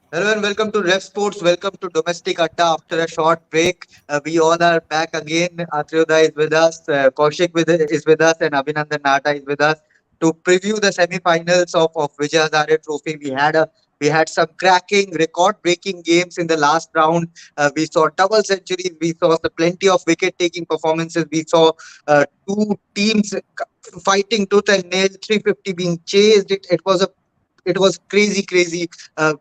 Hello and welcome to Ref Sports. Welcome to Domestic Adda after a short break. We all are back again. Atryoda is with us, is with us, and Abhinandan Nata is with us to preview the semi-finals of Vijay Hazare Trophy. We had some cracking, record-breaking games in the last round. We saw double centuries. We saw plenty of wicket-taking performances. We saw two teams fighting tooth and nail, 350 being chased. It was crazy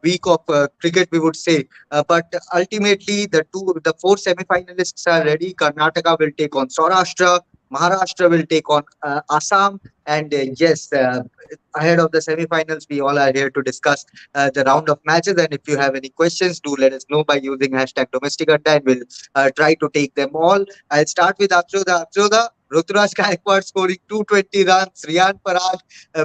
week of cricket, we would say. But ultimately, the four semi-finalists are ready. Karnataka will take on Saurashtra. Maharashtra will take on Assam. And yes, ahead of the semi-finals, we all are here to discuss the round of matches. And if you have any questions, do let us know by using hashtag domestic Adda, and we'll try to take them all. I'll start with Atroda. Ruturaj Gaikwad scoring 220 runs. Riyan Parag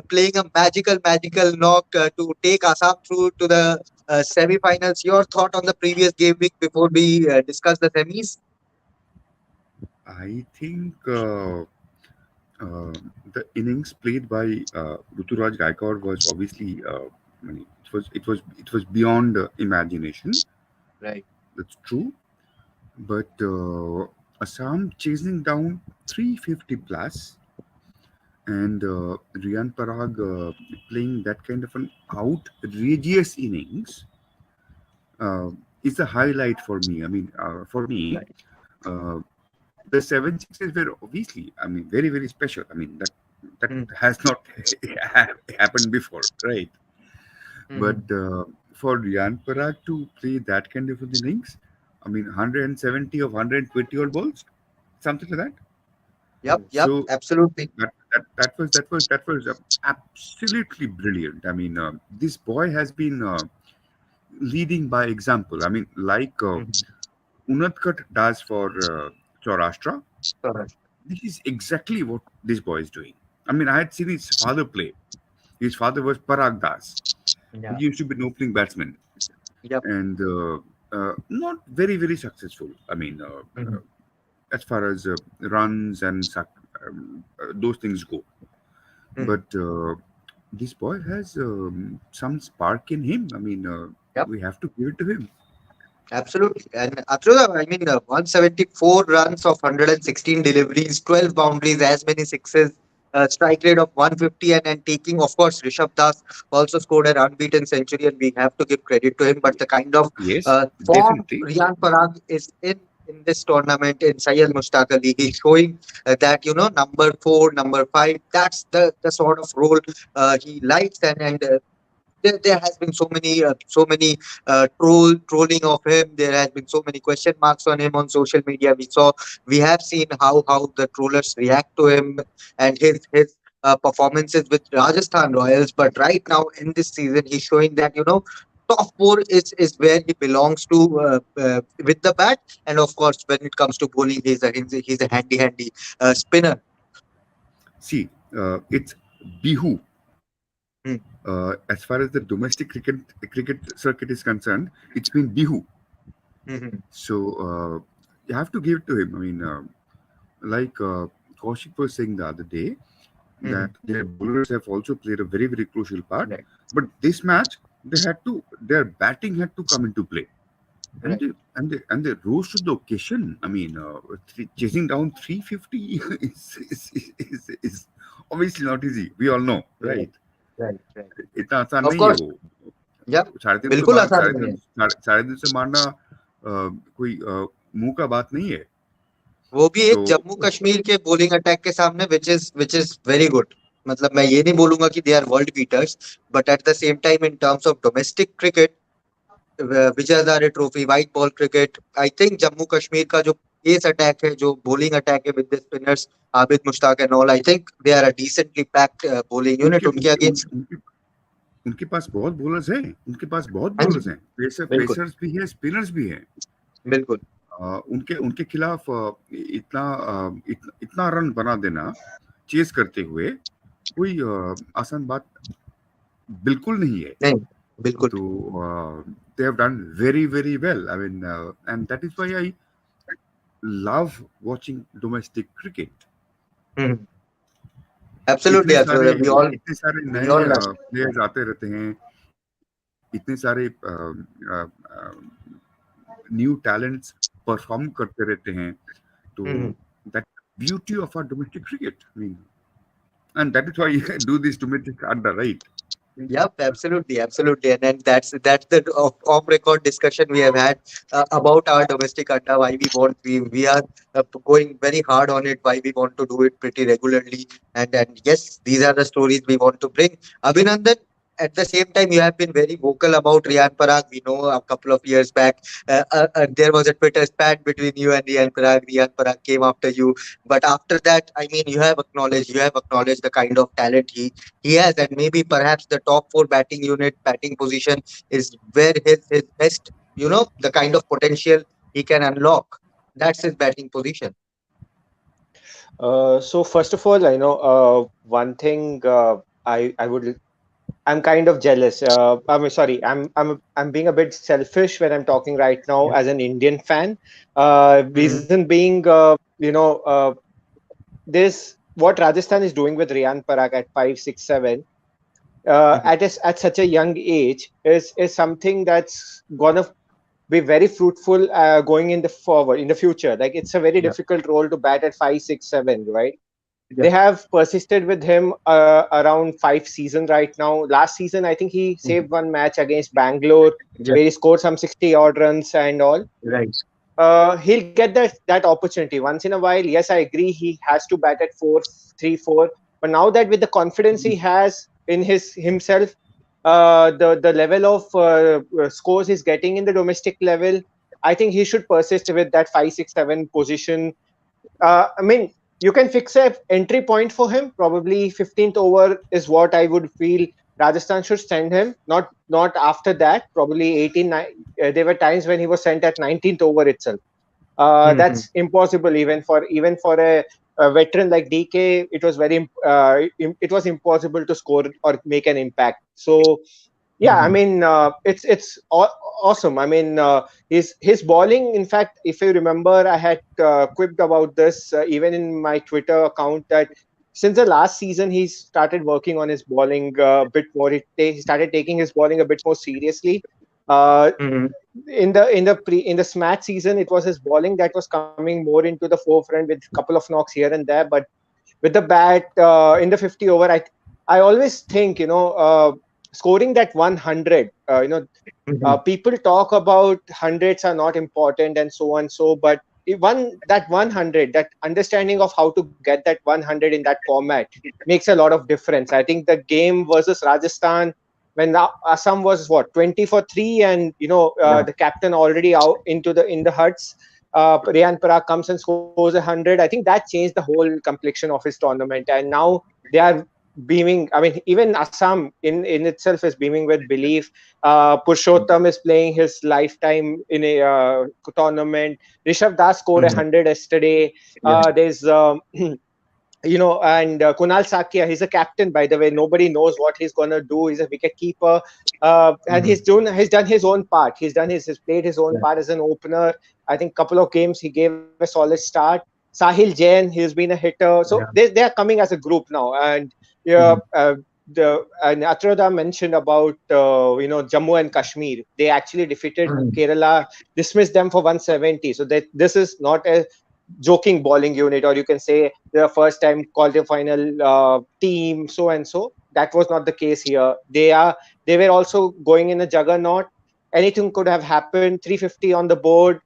playing a magical knock to take Assam through to the semi-finals. Your thought on the previous game week before we discuss the semis? I think uh, the innings played by Ruturaj Gaikwad was obviously, I mean, it was beyond imagination. Right. That's true. But Assam chasing down 350 plus, and Riyan Parag playing that kind of an outrageous innings uh, is a highlight for me. I mean, for me, Right. uh, the seven sixes were obviously, I mean, very special. I mean that Mm, has not happened before, right? But mhm. for Riyan Parag to play that kind of an innings, I mean, 170 of 120 odd balls, something like that. Yep, So absolutely. that was absolutely brilliant. I mean, this boy has been leading by example. I mean, like Mhm. Unadkat does for Saurashtra. Correct. This is exactly what this boy is doing. I mean, I had seen his father play. His father was Parag Das. He Yeah. used to be an opening batsman Yep. and not very successful. I mean, Mhm. as far as runs and those things go. Mhm. But this boy has some spark in him. I mean, Yep. we have to give it to him. Absolutely. And Atroda, I mean, 174 runs of 116 deliveries, 12 boundaries, as many sixes, strike rate of 150, and taking, of course, Rishabh Das also scored an unbeaten century, and we have to give credit to him. But the kind of Yes, form definitely. Riyan Parag is in this tournament in Syed Mushtaq Ali, he's showing that, number four, number five, that's the sort of role he likes, and there has been so many trolling of him. There has been so many question marks on him on social media. We have seen how the trollers react to him and his performances with Rajasthan Royals. But right now in this season, he's showing that top four is where he belongs to with the bat. And of course, when it comes to bowling, he's a handy spinner. See, it's Bihu. Hmm. As far as the domestic cricket circuit is concerned, it's been Bihu. Mhm. So you have to give it to him. I mean, like Kaushik was saying the other day, that Mhm. their bowlers have also played a very crucial part. Right. But this match, their batting had to come into play, and Right. they rose to the occasion. I mean, chasing down 350 is obviously not easy. We all know, Right. right? Right. Right. इतना आसान Of नहीं है course. वो. या 350 बिल्कुल मार आसान साढ़े नहीं है। तीन साढ़े तीन से मारना कोई मुंह का बात नहीं है. वो भी एक तो जम्मू कश्मीर के बॉलिंग अटैक के सामने व्हिच इज वेरी गुड। मतलब मैं ये नहीं बोलूंगा कि they are world beaters, but at the same time in terms of domestic cricket, Vijay Hazare trophy, white ball cricket, I think Jammu Kashmir का जो पेस अटैक है, जो बॉलिंग अटैक है with the spinners Abid Mushtaq and all, I think they are a decently packed bowling unit उनके उनके उनके उन, against. उनके उनके पास बहुत बॉलर्स हैं. उनके पास बहुत हाँ बॉलर्स जी, हैं. बिल्कुल, पेसर्स भी हैं, स्पिनर्स भी हैं. बिल्कुल। उनके उनके खिलाफ इतना रन बना देना चेस करते हुए कोई आसान बात बिल्कुल नहीं है. नहीं, बिल्कुल। तो they have done very well. I mean, and that is why I love watching domestic cricket. Absolutely, इतने सारे एब्सोल्युटली, वी ऑल इतने सारे वी नए ऑल प्लेयर्स आते रहते हैं. इतने सारे न्यू टैलेंट्स परफॉर्म करते रहते हैं. तो Mhm. that beauty of our domestic cricket. I mean, and that is why you can do this domestic adda, right? Yep, absolutely, absolutely, and then that's the off record discussion we have had about our domestic atta. Why we are going very hard on it. Why we want to do it pretty regularly, and yes, these are the stories we want to bring. Abhinandan. At the same time, you have been very vocal about Riyan Parag. We know a couple of years back there was a Twitter spat between you and Riyan Parag. Riyan Parag came after you, but after that, I mean, you have acknowledged the kind of talent he has, and maybe perhaps the top four batting unit, batting position is where his best, the kind of potential he can unlock. That's his batting position. So first of all, I know one thing I would I'm kind of jealous. I'm sorry. I'm being a bit selfish when I'm talking right now Yeah. as an Indian fan. Mm-hmm. Reason being, this what Rajasthan is doing with Riyan Parag at 5, 6, 7 at such a young age is something that's gonna be very fruitful going in the forward in the future. Like it's a very Yeah. difficult role to bat at 5, 6, 7, right? Yeah. They have persisted with him around 5 seasons right now. Last season, I think he Mhm. saved one match against Bangalore Yeah. where he scored some 60 odd runs and all. Right. He'll get that opportunity once in a while. Yes, I agree. He has to bat at 4, 3, 4. But now that with the confidence he Mhm. has in his himself, the level of scores he's getting in the domestic level, I think he should persist with that 5, 6, 7 position. I mean, you can fix a entry point for him. Probably 15th over is what I would feel Rajasthan should send him. Not after that. Probably 18. There were times when he was sent at 19th over itself. Mhm. That's impossible even for a veteran like DK. It was it was impossible to score or make an impact. So yeah, I Mhm. mean, awesome. I mean, his bowling. In fact, if you remember, I had quipped about this even in my Twitter account that since the last season he started working on his bowling a bit more. He started taking his bowling a bit more seriously. Uh, Mhm. in the smash season, it was his bowling that was coming more into the forefront with a couple of knocks here and there. But with the bat in the 50 over, I always think scoring that 100. Mhm. People talk about hundreds are not important and so on so, but that 100, that understanding of how to get that 100 in that format makes a lot of difference. I think the game versus Rajasthan when Assam was what 20 for 3 and Yeah. the captain already out in the huts. Riyan Parag comes and scores 100. I think that changed the whole complexion of his tournament, and now they are beaming. I mean, even Assam in itself is beaming with belief. Purushottam is playing his lifetime in a tournament. Rishabh Das scored Mhm. 100 yesterday. Yeah. There's and Kunal Sakya, he's a captain, by the way. Nobody knows what he's gonna do. He's a wicket keeper, and Mhm. he's done his own part. He's played his own Yeah. part as an opener. I think couple of games he gave a solid start. Sahil Jain, he's been a hitter. So Yeah. they are coming as a group now, and yeah, Mhm. the and Atroda mentioned about Jammu and Kashmir. They actually defeated Mhm. Kerala, dismissed them for 170. So that this is not a joking bowling unit, or you can say the first time quarterfinal team, so and so. That was not the case here. They were also going in a juggernaut. Anything could have happened. 350 on the board.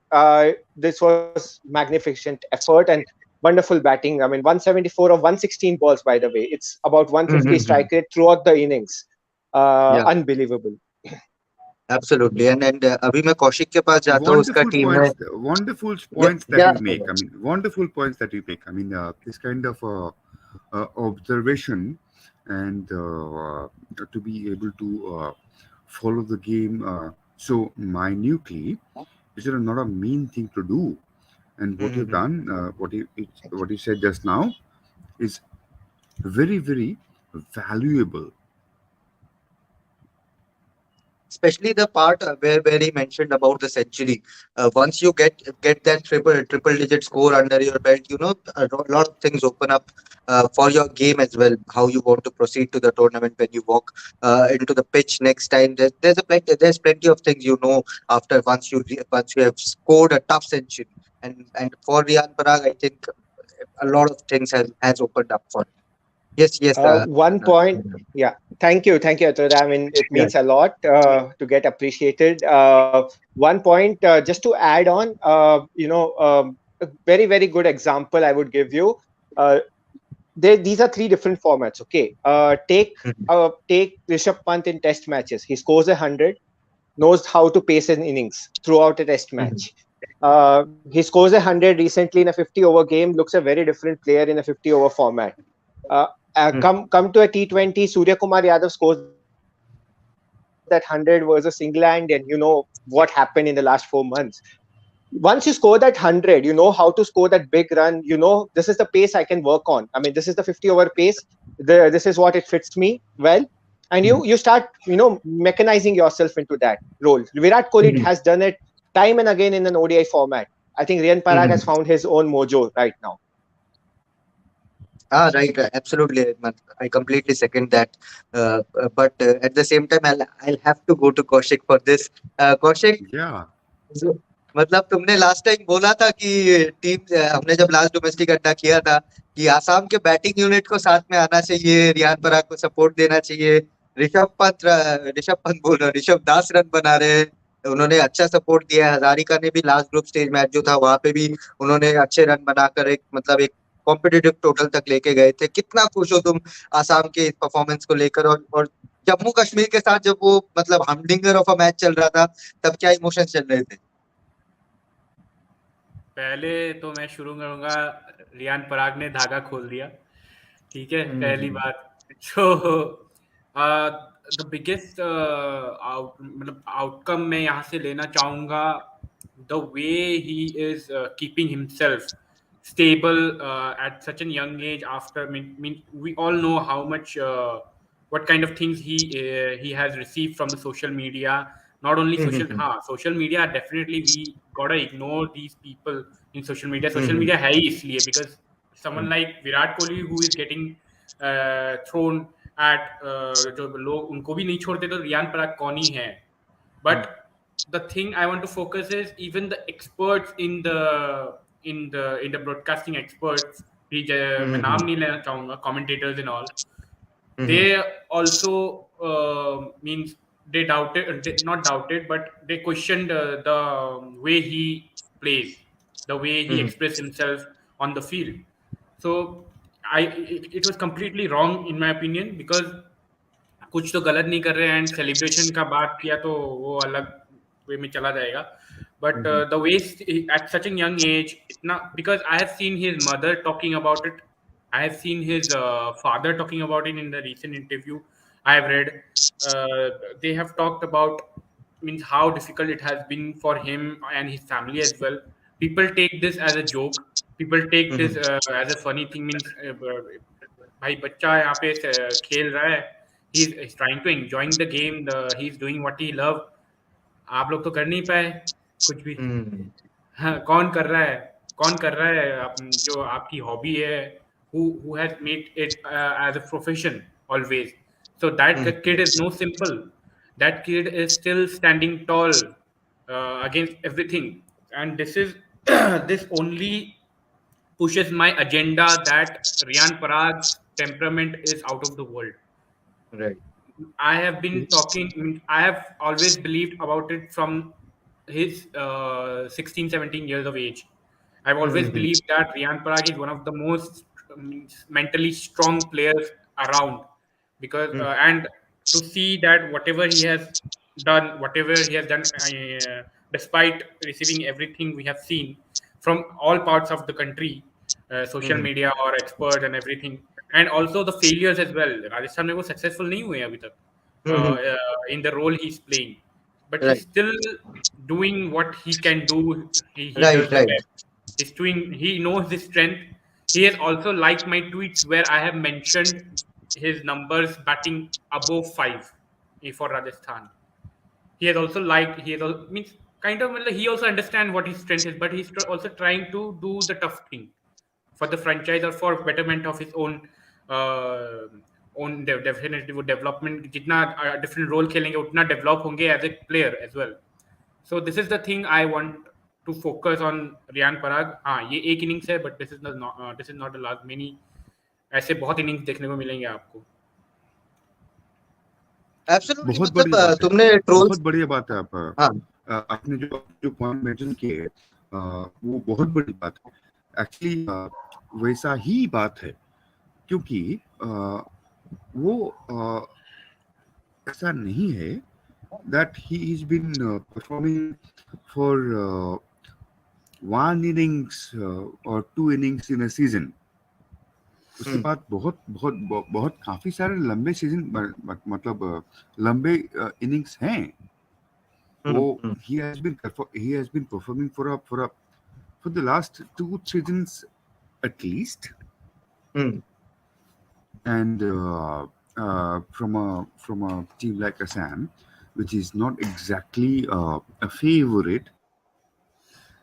This was magnificent effort and wonderful batting. I mean, 174 of 116 balls, by the way. It's about 150 Mhm. strike rate throughout the innings. Yeah. Unbelievable. Absolutely. And अभी मैं कौशिक के पास जाता हूँ उसका team में. Wonderful Yeah. points that Yeah. you make. I mean, wonderful points that you make. I mean, this kind of observation and to be able to follow the game so minutely is not a mean thing to do. And what you've Mhm. done, what you said just now, is very, very valuable. especially the part where he mentioned about the century. Once you get that triple digit score under your belt, lot of things open up for your game as well. How you want to proceed to the tournament when you walk into the pitch next time. There's plenty of things after once you have scored a tough century. And for Riyan Parag, I think a lot of things has opened up for him. Yes, yes. One point, yeah. Thank you, Atul. I mean, it Yeah. means a lot to get appreciated. One point, just to add on, a very, very good example I would give you. Uh, these are three different formats. Okay, Mhm, take Rishabh Pant in Test matches. He scores 100, knows how to pace an innings throughout a Test mhm, match. He scores 100 recently in a 50-over game. Looks a very different player in a 50-over format. Uh, mhm, come to a T20, Surya Kumar Yadav scores that 100 versus England, and you know what happened in the last 4 months. Once you score that 100, you know how to score that big run. You know this is the pace I can work on. I mean, this is the 50-over pace. This is what it fits me well. And you start, mhm, mechanizing yourself into that role. Virat Kohli has mhm, done it time and again in an ODI format. I think Riyan Parag has mhm. found his own mojo right now. Right, absolutely. I completely second that. But at the same time, I'll have to go to Kaushik for this. Kaushik, Yeah, जो- मतलब तुमने last time बोला था कि team हमने जब last domestic अड्डा किया था कि आसाम के बैटिंग यूनिट को साथ में आना चाहिए, रियान पराग को सपोर्ट देना चाहिए। ऋषभ पंत बोल रहा हूँ, ऋषभ दास रन बना रहे हैं। उन्होंने अच्छा सपोर्ट दिया है। हजारिका ने भी लास्ट ग्रुप स्टेज मैच जो था वहां पे भी उन्होंने अच्छे रन बनाकर एक कॉम्पिटिटिव टोटल तक लेके गए थे। कितना खुश हो तुम आसाम के परफॉर्मेंस को लेकर? और जम्मू कश्मीर के साथ जब वो मतलब हमडिंगर ऑफ अ मैच चल रहा था, तब क्या इमोशंस चल रहे थे? पहले तो मैं शुरू करूंगा, रियान पराग ने धागा खोल दिया। ठीक है, पहली हम्म, बात। जो द बिगेस्ट मतलब आउटकम मैं यहाँ से लेना चाहूंगा, the way he is keeping himself stable at such a young age. After we all know how much what kind of things he has received from the social media. Not only hmm, social, hmm, social media definitely we gotta ignore these people in social media. Social hmm, media है ही इसलिए because someone hmm, like Virat Kohli who is getting thrown at जो लोग उनको भी नहीं छोड़ते, तो रियान पराग कौन ही है? हम्म, But the thing I want to focus is even the experts in the broadcasting experts, मैं हम्म, नाम नहीं लेना चाहूंगा, commentators and all, hmm, they also means they doubted, not doubted, but they questioned the way he plays, the way he hmm, expressed himself on the field. So it was completely wrong in my opinion, because कुछ तो गलत नहीं कर रहे हैं, and celebration का बात किया तो वो अलग वे में चला जाएगा। But hmm, the way at such an young age इतना, because I have seen his mother talking about it, I have seen his father talking about it in the recent interview I have read. They have talked about means how difficult it has been for him and his family as well. People take this as a joke. People take hmm, this as a funny thing. Means भाई बच्चा यहाँ पे खेल रहा है, he's trying to enjoying the game, he's doing what he love. आप लोग तो कर नहीं पाए कुछ भी। हम्म, हाँ, कौन कर रहा है? कौन कर रहा है जो आपकी हॉबी है? Who has made it as a profession always? So that hmm, kid is no simple. That kid is still standing tall against everything, and this is this only pushes my agenda that Riyan Parag's temperament is out of the world. right. I have been talking, I have always believed about it from his 16, 17 years of age. I've always hmm, believed that Riyan Parag is one of the most mentally strong players around. Because, hmm, and to see that whatever he has done, despite receiving everything we have seen from all parts of the country, social hmm, media or experts and everything, and also the failures as well. Rajasthan में वो successful नहीं हुए अभी तक हम्म, in the role he's playing, but he's right, still doing what he can do. He right, does the right. best. He's doing. He knows his strength. He has also liked my tweets where I have mentioned his numbers batting above 5 for Rajasthan. he has also means kind of he also understand what his strength is, but he's also trying to do the tough thing for the franchise or for betterment of his own uh, definitely वो development जितना different role खेलेंगे उतना develop होंगे as a player as well. So this is the thing I want to focus on Riyan Parag. हाँ ये एक innings है, but this is not the last. many ऐसे बहुत innings देखने को मिलेंगे आपको. एब्सोल्युटली, बहुत मतलब बढ़िया बात है, तुमने ट्रोल्स, बहुत बढ़िया बात है। आप हाँ आपने जो जो पॉइंट मेंशन किए वो बहुत बड़ी बात है एक्चुअली। वैसा ही बात है, क्योंकि वो ऐसा नहीं है that he has been performing for one innings or two innings in a season. उसके बाद बहुत बहुत बहुत काफी सारे लंबे सीजन मतलब लंबे इनिंग्स हैं वो। he has been performing for the last 2 seasons at least, and from a team like Assam, which is not exactly a favorite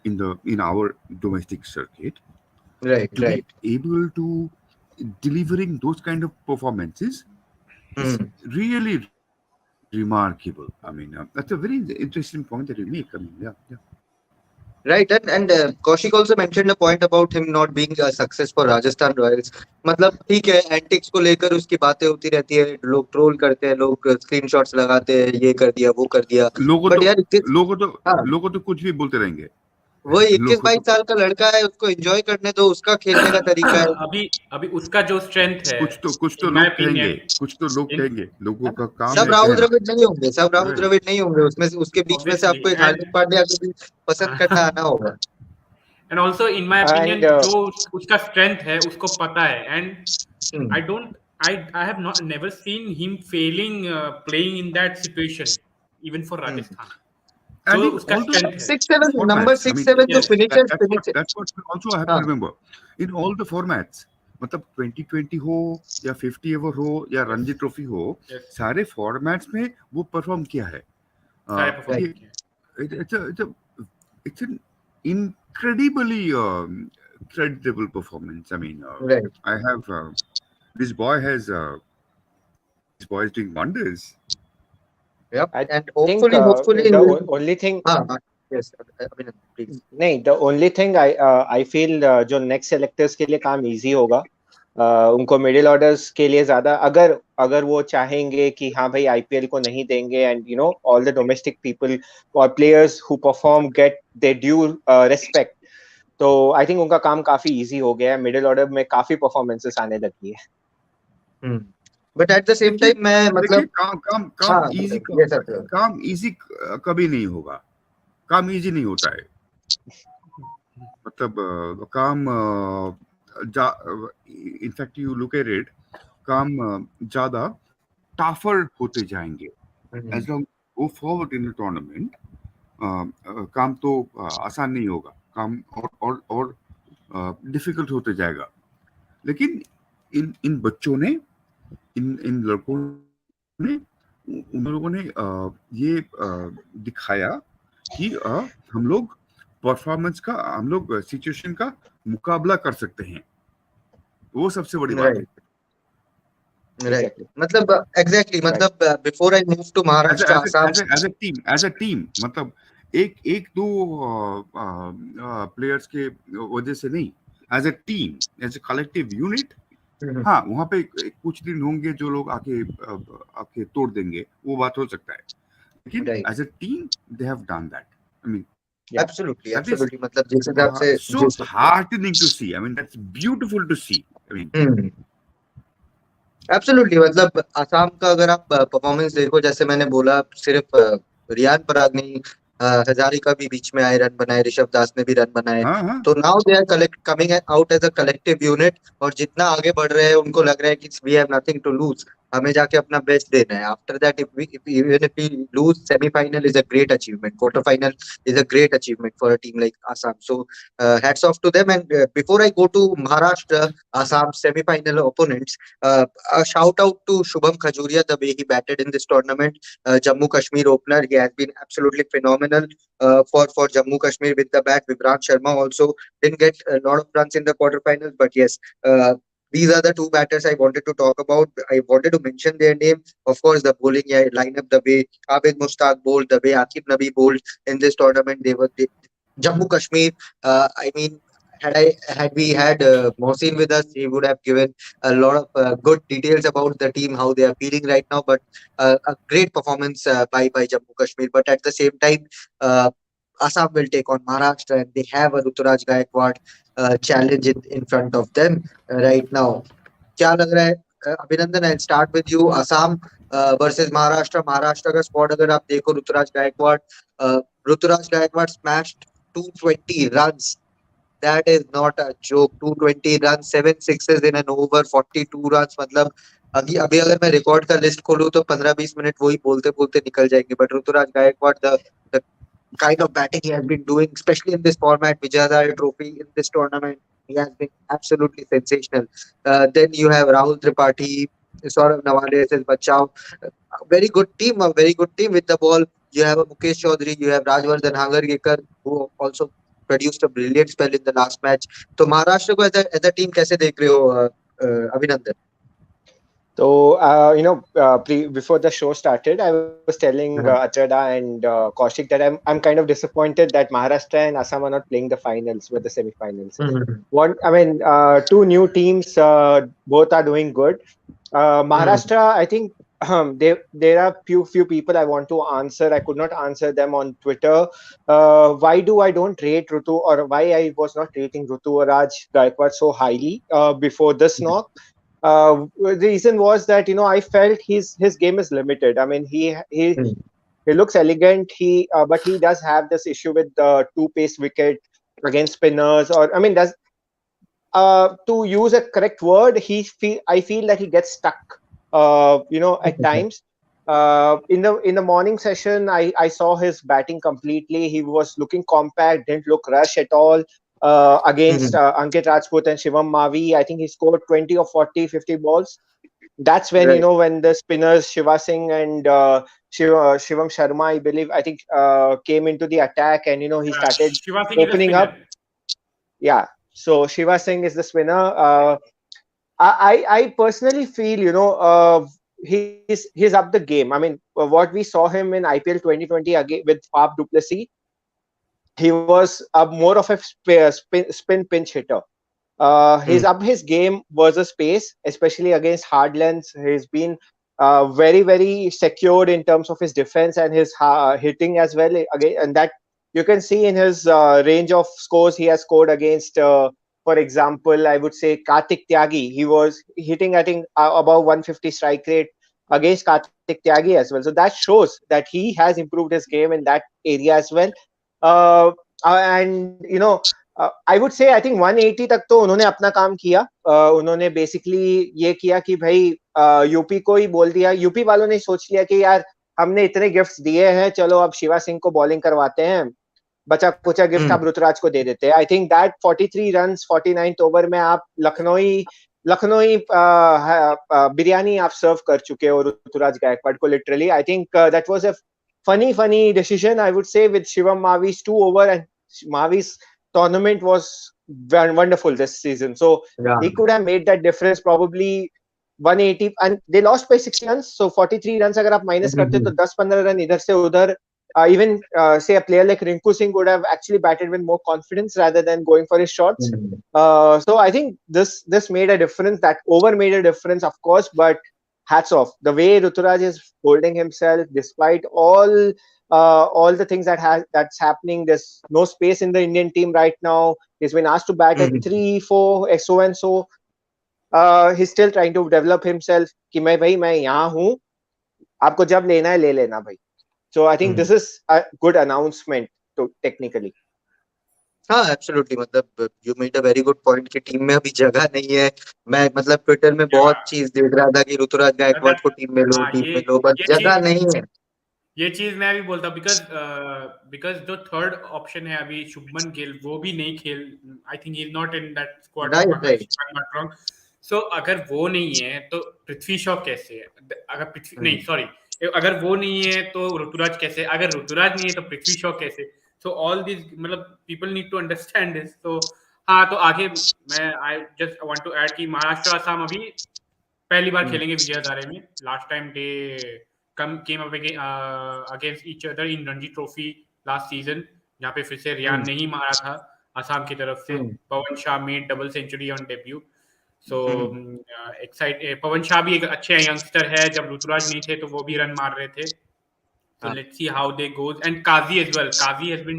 in our domestic circuit, right, to right. be able to delivering those kind of performances is really remarkable. I mean, that's a very interesting point that you make. I mean, yeah. Right, and Kaushik also mentioned a point about him not being a success for Rajasthan Royals. मतलब ठीक है, antics को लेकर उसकी बातें होती रहती है, लोग ट्रोल करते हैं, लोग स्क्रीनशॉट्स लगाते हैं, ये कर दिया वो कर दिया, बट यार लोगों तो कुछ भी बोलते रहेंगे। वही 21-22 लोगों साल का लड़का है, उसको एंजॉय करने दो, उसका खेलने का तरीका है। अभी उसका जो स्ट्रेंथ है, कुछ तो in my लोग कहेंगे, opinion, कुछ तो लोग कहेंगे, लोगों का काम सब है राहुल कहना। द्रविड़ नहीं होंगे, सब राहुल Right. द्रविड़ नहीं होंगे, उसमें से उसके बीच में से obviously, आपको एक हार्दिक पांड्या को भी पसंद करना आना होगा। and also in my opinion And जो उसका स्ट्रेंथ है उसको पता है, and hmm, I have not never seen him failing playing in that situation even for hmm. Rajasthan. I जो think उसका all those स्ट्रेंथ है. 6-7 नंबर formats, I mean, 6-7 जो Yes. Finisher that's what also I have हाँ, to remember. In all the formats, मतलब 2020 हो या 50 over हो या रणजी ट्रॉफी हो, Yes. सारे फॉर्मेट्स में वो परफॉर्म किया है। सारे perform ये- किए. it's an incredibly creditable performance. I mean, right. I have this boy is doing wonders. Yep. I And think hopefully the he'll- only thing, yes, Abhinandan, please. नहीं, the only thing I feel जो next selectors के लिए काम easy होगा, उनको middle orders के लिए ज्यादा अगर वो चाहेंगे कि हाँ भाई आईपीएल को नहीं देंगे, and you know all the domestic people और players who perform get they due respect, तो आई थिंक उनका काम काफी इजी हो गया है। मिडिल ऑर्डर में काफी परफॉर्मेंसेस आने लगी है। But at the same time मैं देखिए, मतलब काम इजी कभी नहीं होगा। काम इजी नहीं होता है, मतलब काम in fact you look at it, काम ज्यादा टफर होते जाएंगे as long go forward in the tournament. काम तो आसान नहीं होगा, काम और डिफिकल्ट होते जाएगा। लेकिन इन बच्चों ने, इन लड़कों ने, उन लोगों ने ये दिखाया कि हम लोग परफॉर्मेंस का, हम लोग सिचुएशन का मुकाबला कर सकते हैं। वो सबसे बड़ी बात है। राइट, मतलब एग्जैक्टली, मतलब before I move to Maharashtra Assam as a team, मतलब एक दो प्लेयर्स के वजह से नहीं, as a team, as a collective unit. हाँ, वहां पे कुछ दिन होंगे जो लोग आके तोड़ देंगे, वो बात हो सकता है, लेकिन as a team they have done that. I mean absolutely, मतलब जिस हिसाब से so heartening to see. I mean, that's beautiful to see. I mean, absolutely, मतलब आसाम का अगर आप परफॉर्मेंस देखो, जैसे मैंने बोला, सिर्फ रियान पराग नहीं, हजारे का भी बीच में आए, रन बनाए, ऋषभ दास ने भी रन बनाए, तो now they are coming out as a collective unit, और जितना आगे बढ़ रहे हैं उनको लग रहा है कि we have nothing to lose. हमें जाके अपना बेस्ट देना है. After that, even if we lose, semi-final is a great achievement. Quarter-final is a great achievement for a team like Assam. So hats off to them. And before I go to Maharashtra, Assam semi-final opponents, a shout out to Shubham Khajuria, the way he batted in this tournament. Jammu Kashmir opener, he has been absolutely phenomenal for Jammu Kashmir with the bat. Vibrant Sharma also didn't get a lot of runs in the quarterfinals, but yes. These are the two batters I wanted to talk about. I wanted to mention their name. Of course, the bowling lineup, the way Abid Mustaq bowled, the way Akib Nabi bowled in this tournament, Jammu Kashmir. I mean, had we had Mohsin with us, he would have given a lot of good details about the team, how they are feeling right now. But a great performance by Jammu Kashmir. But at the same time, uh, Assam will take on Maharashtra, and they have a Ruturaj Gaikwad challenge in front of them right now. क्या लग रहा है अभिनंदन? I start with you. Assam versus Maharashtra. Maharashtra का squad अगर आप देखो, Rituraj Gaekwad smashed 220 runs. That is not a joke. 220 runs, 7 sixes in an over, 42 runs. मतलब अभी अभी अगर मैं रिकॉर्ड का लिस्ट खोलूं तो 15-20 मिनट वही बोलते बोलते निकल जाएंगे. But Rituraj Gaekwad, the kind of batting he has been doing, especially in this format, Vijay Hazare Trophy, in this tournament, he has been absolutely sensational. Then you have Rahul Tripathi, Saurav Nawale says Bachao. A very good team with the ball. You have a Mukesh Chaudhary, you have Rajvardhan Hangargekar, who also produced a brilliant spell in the last match. तो महाराष्ट्र को as a team कैसे देख रहे हो अभिनंदन? So, before the show started, I was telling Achada and Kaushik that I'm kind of disappointed that Maharashtra and Assam are not playing the finals with the semi-finals. Two new teams, both are doing good. Maharashtra, I think there are few people I want to answer. I could not answer them on Twitter. Why I don't rate Rutu, or why I was not rating Ruturaj Gaikwad so highly before this knock? The reason was that I felt his game is limited. I mean, he looks elegant. But he does have this issue with the two-pace wicket against spinners, or I mean, to use a correct word, I feel that he gets stuck. At times. In the morning session, I saw his batting completely. He was looking compact, didn't look rush at all. Against Ankit Rajput and Shivam Mavi, I think he scored 20 or 40, 50 balls. That's when, Right. when the spinners Shiva Singh and Shivam Sharma, I think came into the attack, and, he started Shiva Singh is a opening up. spinner. Yeah. So Shiva Singh is the spinner. I personally feel, he's up the game. I mean, what we saw him in IPL 2020 again with Fab du Plessis, he was more of a spin pinch hitter. His game was a space, especially against hard lengths. He's been very, very secured in terms of his defense and his hitting as well. Again, and that you can see in his range of scores he has scored against. For example, I would say Kartik Tyagi. He was hitting, I think, above 150 strike rate against Kartik Tyagi as well. So that shows that he has improved his game in that area as well. And I would say I think 180 तक तो उन्होंने अपना काम किया. उन्होंने basically ये किया कि भाई यूपी को ही बोल दिया. यूपी वालों ने सोच लिया कि यार हमने इतने गिफ्ट्स दिए हैं, चलो अब शिवा सिंह को बॉलिंग करवाते हैं, बचा कुचा गिफ्ट आप ऋतुराज को दे देते हैं. I think that 43 runs 49th over में आप लखनऊ बिरयानी आप सर्व कर चुके हो ऋतुराज गायकवाड़ को literally. I think that was a funny decision, I would say, with Shivam Mavi's 2 over, and Mavi's tournament was wonderful this season. So he could have made that difference probably 180, and they lost by 60 runs. So 43 runs अगर आप minus करते तो 10-15 run इधर से उधर. Even say a player like Rinku Singh would have actually batted with more confidence rather than going for his shots. So I think this made a difference. That over made a difference, of course, but hats off the way Ruturaj is holding himself despite all the things that's happening. There's no space in the Indian team right now. He's been asked to bat at 3, 4, so and so. He's still trying to develop himself. कि मैं यहाँ हूँ, आपको जब लेना है ले लेना भाई. So I think this is a good announcement technically. हाँ एब्सोल्युटली, मतलब you made a very good point कि टीम में अभी जगह नहीं है। मैं मतलब ट्विटर में या बहुत चीज देख रहा था कि ऋतुराज गायकवाड़ दैट को हाँ टीम में लो, बस ये जगह चीज नहीं है। ये चीज मैं भी बोलता, बिकॉज बिकॉज जो थर्ड ऑप्शन है अभी शुभमन गिल, वो भी नहीं खेल, I think he is not in that squad right right. If I am not wrong. So अगर वो नहीं है तो पृथ्वी शॉ कैसे है? अगर पृथ्वी नहीं, सॉरी, अगर वो नहीं है तो ऋतुराज कैसे, अगर ऋतुराज नहीं है तो पृथ्वी शॉ कैसे? सो ऑल दिस, मतलब people need to understand this. तो हाँ, तो आगे मैं I just want to add कि महाराष्ट्र असम अभी पहली बार खेलेंगे विजय हजारे में। Last time they come came up against each other in Ranji trophy last season, जहाँ पे फिर से रियान ने ही मारा था असम की तरफ से। Pawan Shah made double century on debut. So excite, Pawan Shah भी एक अच्छे यंगस्टर है, जब ऋतुराज नहीं थे तो वो भी रन मार रहे थे। So let's see how they goes. And Kazi as well. Kazi has been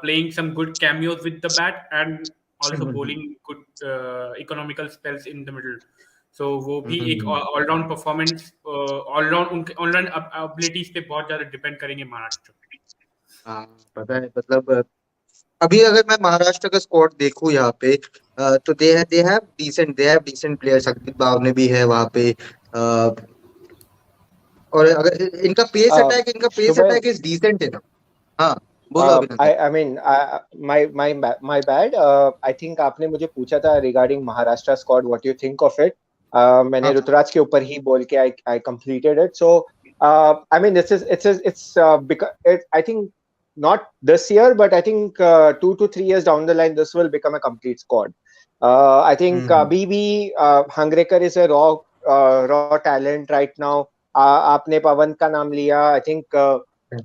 playing some good cameos with the bat and also bowling good economical spells in the middle. So वो भी एक all-round performance, all-round उनके all-round abilities पे बहुत ज्यादा depend करेंगे महाराष्ट्र। हाँ पता है, मतलब अभी अगर मैं महाराष्ट्र का स्क्वाड देखूं यहाँ पे, तो they have decent players. Amit बाव ने भी है वहाँ पे। और अगर इनका pace Shubham, attack is decent है ना। हाँ बोलो अभिनंदन। I mean, my bad. I think आपने मुझे पूछा था regarding Maharashtra squad. What do you think of it? मैंने हाँ हाँ। ऋतुराज के ऊपर ही बोल के I completed it. So I mean, it's because I think not this year, but I think 2 to 3 years down the line, this will become a complete squad. I think BB Hangrekar is a raw talent right now. आपने पवन का नाम लिया. I think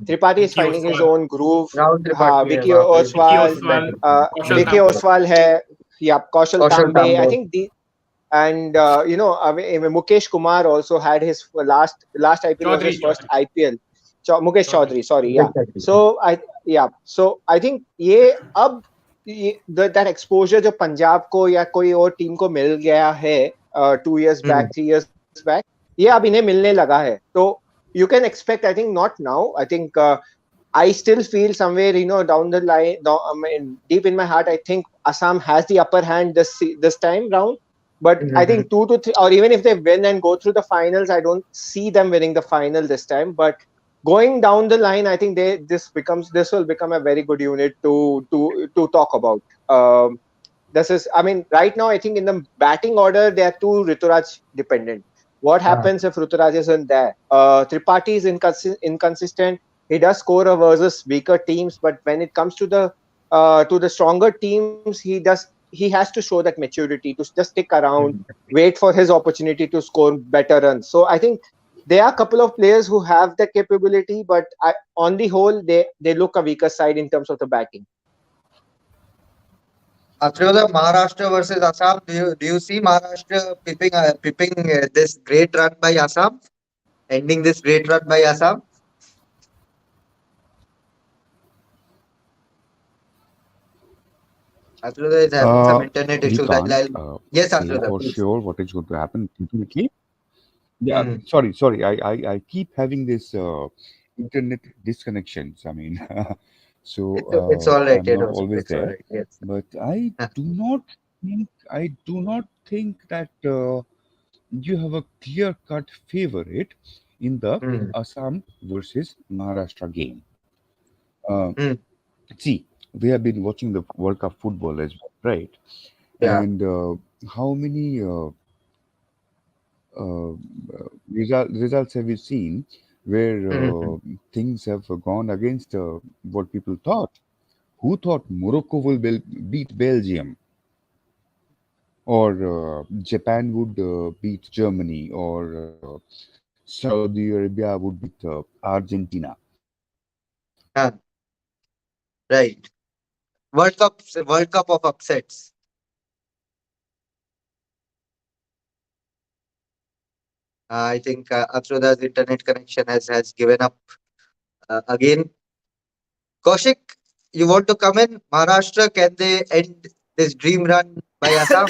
Tripathi is Vicky finding his Oswal, own groove. Rahul हाँ, त्रिपाठी है Vicky वहाँ पे, Vicky Oswal, Oswal, कौशल Vicky तांबे। Oswal है, yeah, Kaushal Kaushal Tambe. I तांबे। think and you know, I mean, Mukesh Kumar also had his last IPL was Chaudhary his first Chaudhary IPL. Mukesh Chaudhary Chaudhary, sorry, yeah. Exactly. So I think ये अब that exposure जो पंजाब को या कोई और team को मिल गया है 2 years back, 3 years back, ये अब इन्हें मिलने लगा है. तो you can expect, I think not now. I think I still feel somewhere, you know, down the line, I mean, deep in my heart, I think Assam has the upper hand this time round. But I think 2 to 3, or even if they win and go through the finals, I don't see them winning the final this time. But going down the line, I think this will become a very good unit to talk about. This is, I mean, right now, I think in the batting order, they are too Rituraj dependent. What happens if Ruturaj isn't there? Tripathi is inconsistent. He does score versus weaker teams, but when it comes to the stronger teams, he has to show that maturity to just stick around, wait for his opportunity to score better runs. So I think there are a couple of players who have that capability, but on the whole, they look a weaker side in terms of the batting. After the Maharashtra versus Assam, do you see Maharashtra pipping this great run by Assam, ending this great run by Assam? After is having some internet We issues. can't Yes, say After for please. sure what is going to happen definitely. Yeah, Mhm. sorry. I keep having this internet disconnections. I mean, so It's all right, I'm it not also, always it's all there. right. Yes. But I do not think that you have a clear-cut favorite in the Mm. Assam versus Maharashtra game. Uh, Mm. See, we have been watching the World Cup football as well, right? Yeah. And how many uh, results have you seen where Mhm. things have gone against what people thought? Who thought Morocco will beat Belgium or Japan would beat Germany or Saudi Arabia would beat Argentina? Yeah. Right. World Cup of upsets. I think Afroda's internet connection has given up again. Kaushik, you want to come in? Maharashtra, can they end this dream run by Assam?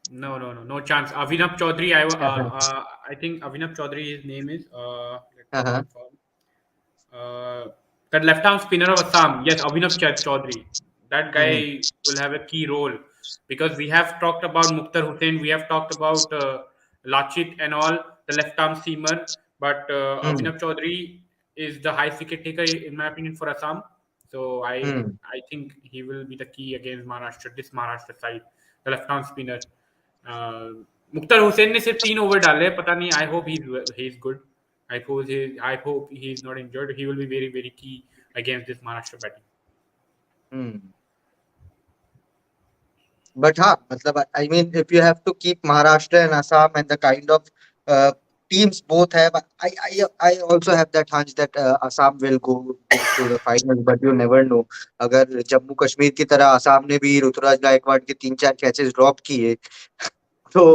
No chance. Avinav Chaudhary, I think Avinav Chaudhary, his name is. Let me Uh-huh. confirm. That left arm spinner of Assam. Yes, Avinav Chaudhary. that Hmm. guy will have a key role, because we have talked about Mukhtar Hussain, we have talked about Lachit and all, the left arm seamer, but Hmm. Abhinav Chaudhary is the highest wicket taker in my opinion for Assam. So Hmm. I think he will be the key against Maharashtra, this Maharashtra side, the left arm spinner. uh, Mukhtar Hussain ने सिर्फ 3 over डाले, पता नहीं, I hope he is good, I hope he is not injured. He will be very very key against this Maharashtra batting. Hmm. But matlab, I mean, if you have to keep Maharashtra and Assam and the kind of uh, teams both have, I also have that hunch that Assam will go to the finals. But you never know. अगर जम्मू कश्मीर की तरह असम ने भी ऋतुराज गायकवाड़ के 3-4 catches drop किए, so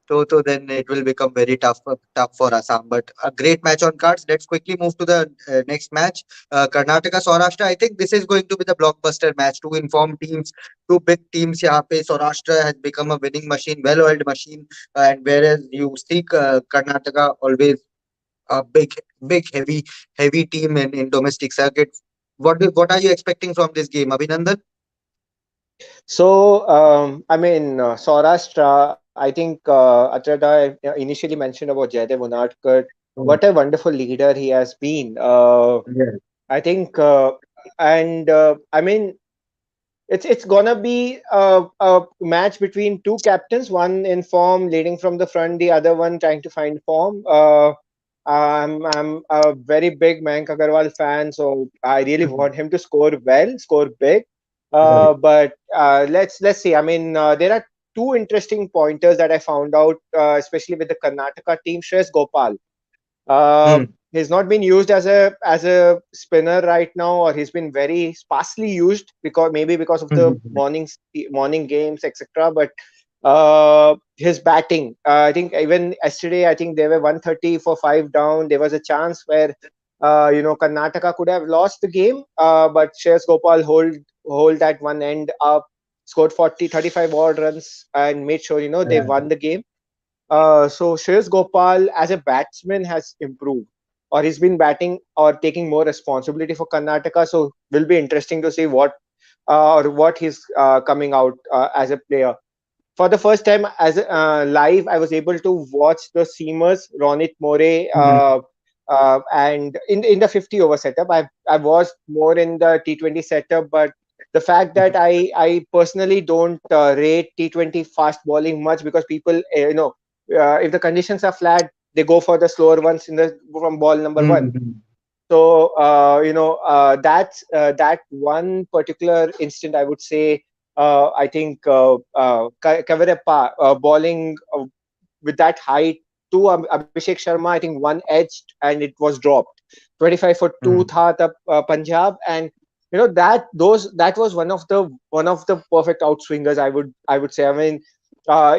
so then it will become very tough for Assam. But a great match on cards. Let's quickly move to the next match. Karnataka Saurashtra. I think this is going to be the blockbuster match. Two informed teams, two big teams. यहाँ पे Saurashtra has become a winning machine, well-oiled machine, and whereas you see Karnataka always a big heavy team in domestic circuit. What are you expecting from this game, Abhinandan? So, I mean, Saurashtra, I think Atrada initially mentioned about Jaydev Unadkat. What Mm. a wonderful leader he has been. Yeah. I think, and I mean, it's gonna be a match between two captains, one in form leading from the front, the other one trying to find form. I'm a very big Mayank Agarwal fan, so I really want him to score well, score big. Right. But let's see. I mean, there are two interesting pointers that I found out, especially with the Karnataka team. Shreyas Gopal. Uh, Mm. he's not been used as a spinner right now, or he's been very sparsely used because maybe because of the morning games, etc. But his batting, I think even yesterday, I think they were 130 for 5 down. There was a chance where Karnataka could have lost the game, but Shreyas Gopal hold that one end up, scored 35 odd runs, and made sure they won the game. So Shreyas Gopal as a batsman has improved, or he's been batting or taking more responsibility for Karnataka. So will be interesting to see what he's coming out as a player. For the first time as live, I was able to watch the seamers, Ronit More, and in the 50 over setup. I've watched more in the T20 setup, but the fact that I personally don't rate T20 fast bowling much because people if the conditions are flat, they go for the slower ones in the from ball number one. Mm. So that one particular instant, I would say, I think Kaverepa bowling with that height to Abhishek Sharma, I think one edged and it was dropped. 25 for two Mm. tha Punjab, and that was one of the perfect outswingers. I would say. I mean,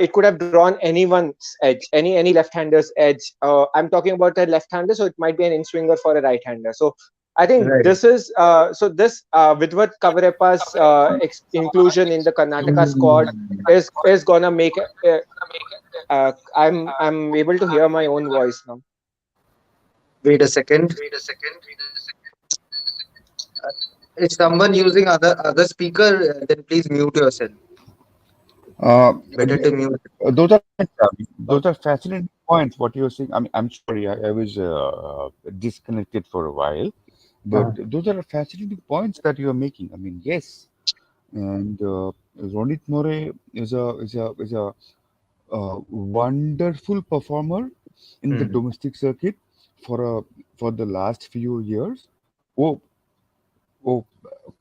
it could have drawn anyone's edge, any left-hander's edge. I'm talking about a left-hander, so it might be an in-swinger for a right-hander. So I think Right. this is this Vidwat Kavarepa's inclusion in the Karnataka squad Mm. is gonna make. I'm able to hear my own voice now. Wait a second. If someone using other speaker, then please mute yourself. Uh, Better to mute. those are fascinating points. What you're saying. I'm sorry. I was disconnected for a while, but those are fascinating points that you are making. I mean, yes, and Ronit More is a wonderful performer in the Mm. domestic circuit for the last few years. वो वो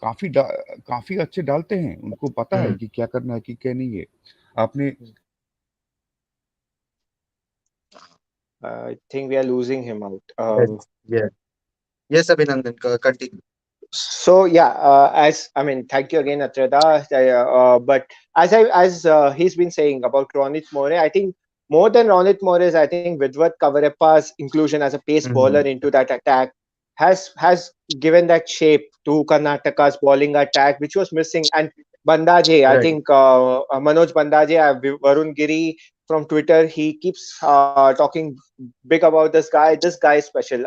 काफी अच्छे डालते हैं, उनको पता है Mm. कि क्या करना है कि क्या नहीं है। आपने I think we are losing him out. Yes. Yeah. Yes, Abhinandan, continue. So yeah, as I mean, thank you again, Atrada. But as he's been saying about Ronit More, I think more than Ronit More's, I think Vidwat Kavarepa's inclusion as a pace bowler Mm. into that attack has given that shape to Karnataka's bowling attack, which was missing. And Bandaje, I Right. think Manoj Bandaje, Varun Giri from Twitter, he keeps talking big about this guy. This guy is special.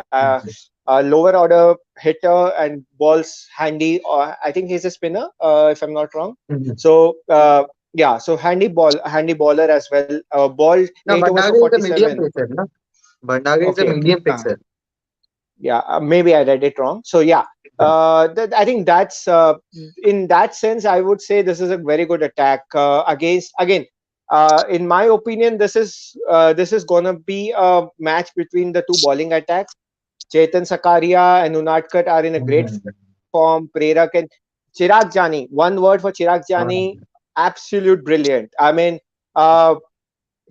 lower order hitter and balls handy. I think he's a spinner, if I'm not wrong. Mhm. So yeah, so handy baller as well. Ball No, 8 overs for Bhandari is a medium 47. pacer, no? Bhandari is a Okay, okay. medium pacer. Yeah, maybe I read it wrong. So yeah, I think that's in that sense, I would say this is a very good attack against again. In my opinion, this is gonna be a match between the two bowling attacks. Chetan Sakaria and Unadkat are in a great Mhm. form. Prerak and Chirag Jani. One word for Chirag Ah, Jani: absolute brilliant. I mean, uh,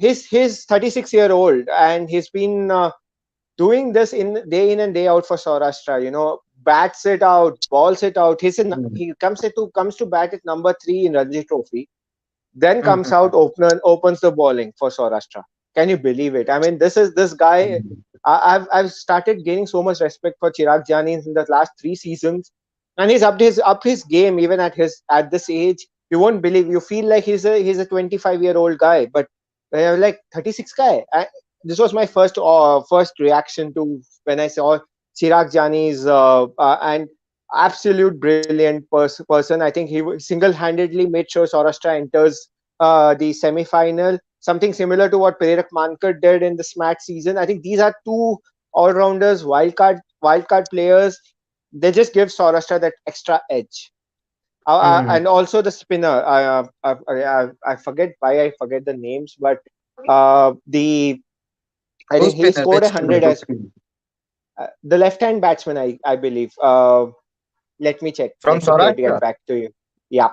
he's 36-year old and he's been doing this in and day out for Saurashtra. You know, bats it out, balls it out. mhm. He comes to bat at number 3 in Ranji Trophy, then comes out, Mhm. opens the bowling for Saurashtra. Can you believe it? I mean, this guy. Mhm. I've started gaining so much respect for Chirag Jani in the last 3 seasons, and he's upped his game even at this age. You won't believe. You feel like he's a 25-year-old guy, but like 36 guy. This was my first reaction to when I saw Chirag Jani's and absolute brilliant person. I think single-handedly made sure Saurashtra enters the semi-final. Something similar to what Prerak Mankar did in this match season. I think these are two all-rounders, wildcard players. They just give Saurashtra that extra edge. Mhm. And also the spinner. I forget why I forget the names, but the I Who's think he spinner? scored Which a spinner? hundred Which as spinner? the left-hand batsman. I believe. Let me check. From Let me get Saurashtra? back to you. Yeah,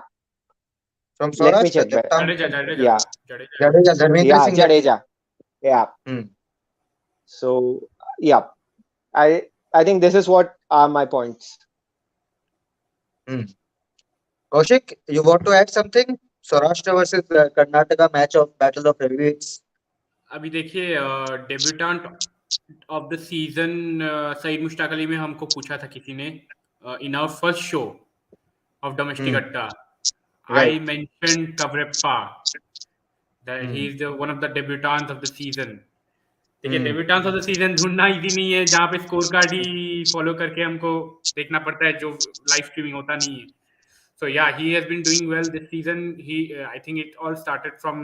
From let me Saurashtra? check. Just some. Jadeja, Jadeja, Yeah, Jadeja. Jadeja, Dharmendra yeah, Singh Jadeja. Jadeja. Yeah. Hmm. So yeah, I think this is what are my points. Hmm. Kaushik, you want to add something? Saurashtra versus Karnataka match of Battle of Heavyweights. अभी देखिए debutant of the season Syed Mushtaq Ali में हमको पूछा था किसी ने in our first show of domestic Hmm. अड्डा Right. I mention Kaverappa that he Hmm. is the one of the debutants of the season. देखिए Hmm. Debutantes of the season ढूंढना easy नहीं है जहाँ पे स्कोर कार्ड ही फॉलो करके हमको देखना पड़ता है जो लाइव स्ट्रीमिंग होता नहीं है. So yeah, he has been doing well this season. I think it all started from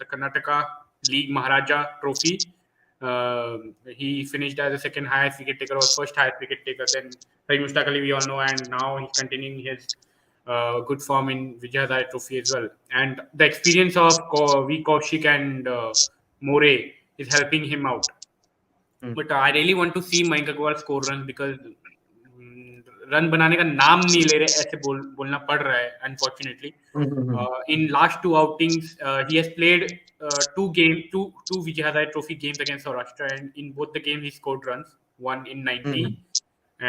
the Karnataka League Maharaja Trophy. He finished as the second highest wicket taker or first highest wicket taker. Then Saeed Mushtaq Ali, we all know, and now he's continuing his good form in Vijay Hazare Trophy as well. And the experience of V Kaushik and More is helping him out. Hmm. But I really want to see Mayank Agarwal score runs because run बनाने का नाम नहीं ले रहे ऐसे बोलना पड़ रहा है unfortunately. Hmm. In last two outings, he has played two Vijay Hazare Trophy games against Saurashtra, and in both the games he scored runs. One in Hmm. 90,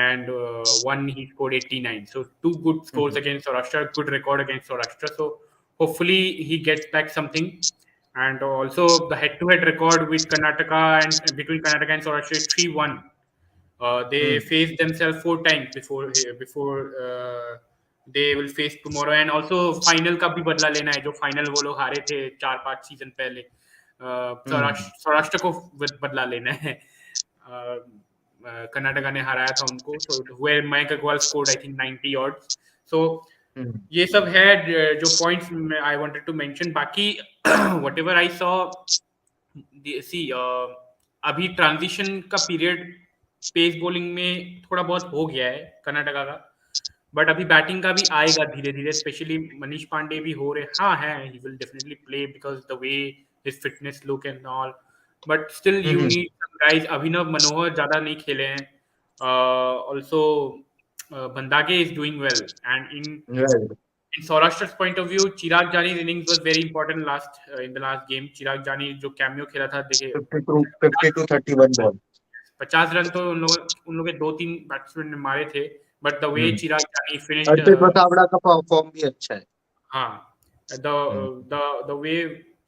and one he scored 89. So two good Hmm. scores against Saurashtra, good record against Saurashtra. So hopefully he gets back something. And also the head-to-head record with Karnataka and between Karnataka and Saurashtra is 3-1. They Hmm. face themselves 4 times before they will face tomorrow. And also final का भी बदला लेना है जो final वो लोग हारे थे 4-5 सीजन पहले. Hmm. सौराष्ट्र को बदला लेना है. कर्नाटका ने हराया था उनको. So where Mayank Agarwal scored I think 90 odds. So Hmm. ये सब है जो points I wanted to mention. बाकी whatever I saw, सी अभी ट्रांजिशन का पीरियड पेस बॉलिंग में थोड़ा बहुत हो गया है कर्नाटका का. बट अभी बैटिंग का भी आएगा धीरे धीरे. स्पेशली मनीष पांडे भी हो रहे हाँ हैं. He will definitely play because the way his fitness look and all. But still you Hmm. Need some guys. Abhinav Manohar ज्यादा नहीं खेले हैं. ऑल्सो बंदागे is doing well. And Right. in Saurashtra's point of view, Chirag Jani's innings was very important in the last game. Chirag Jani जो cameo खेला था देखिए 52, 31 ball. 50 run तो उन लोग के 2-3 बैट्समैन ने मारे थे. But the way Hmm. चिराग जानी फिनिश्ड अर्पित बसावड़ा का फॉर्म भी अच्छा है. हाँ Hmm. the way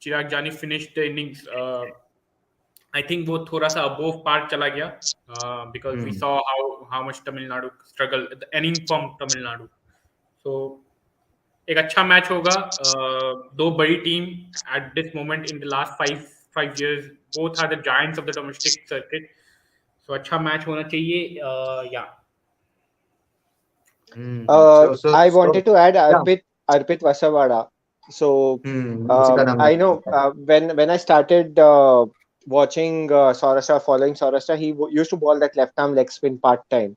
चिराग जानी finished the innings, I think वो थोड़ा सा above par चला गया because we Hmm. saw how much Tamil Nadu struggle the inning from Tamil Nadu. So एक अच्छा मैच होगा. दो बड़ी team at this moment in the last 5 years both are the giants of the domestic circuit. तो अच्छा match होना चाहिए या I wanted to add Yeah. Arpit Vasavada. So उसी का नाम I लेते know हैं. when I started watching Saurashtra, following Saurashtra, he used to ball that left arm leg spin part time.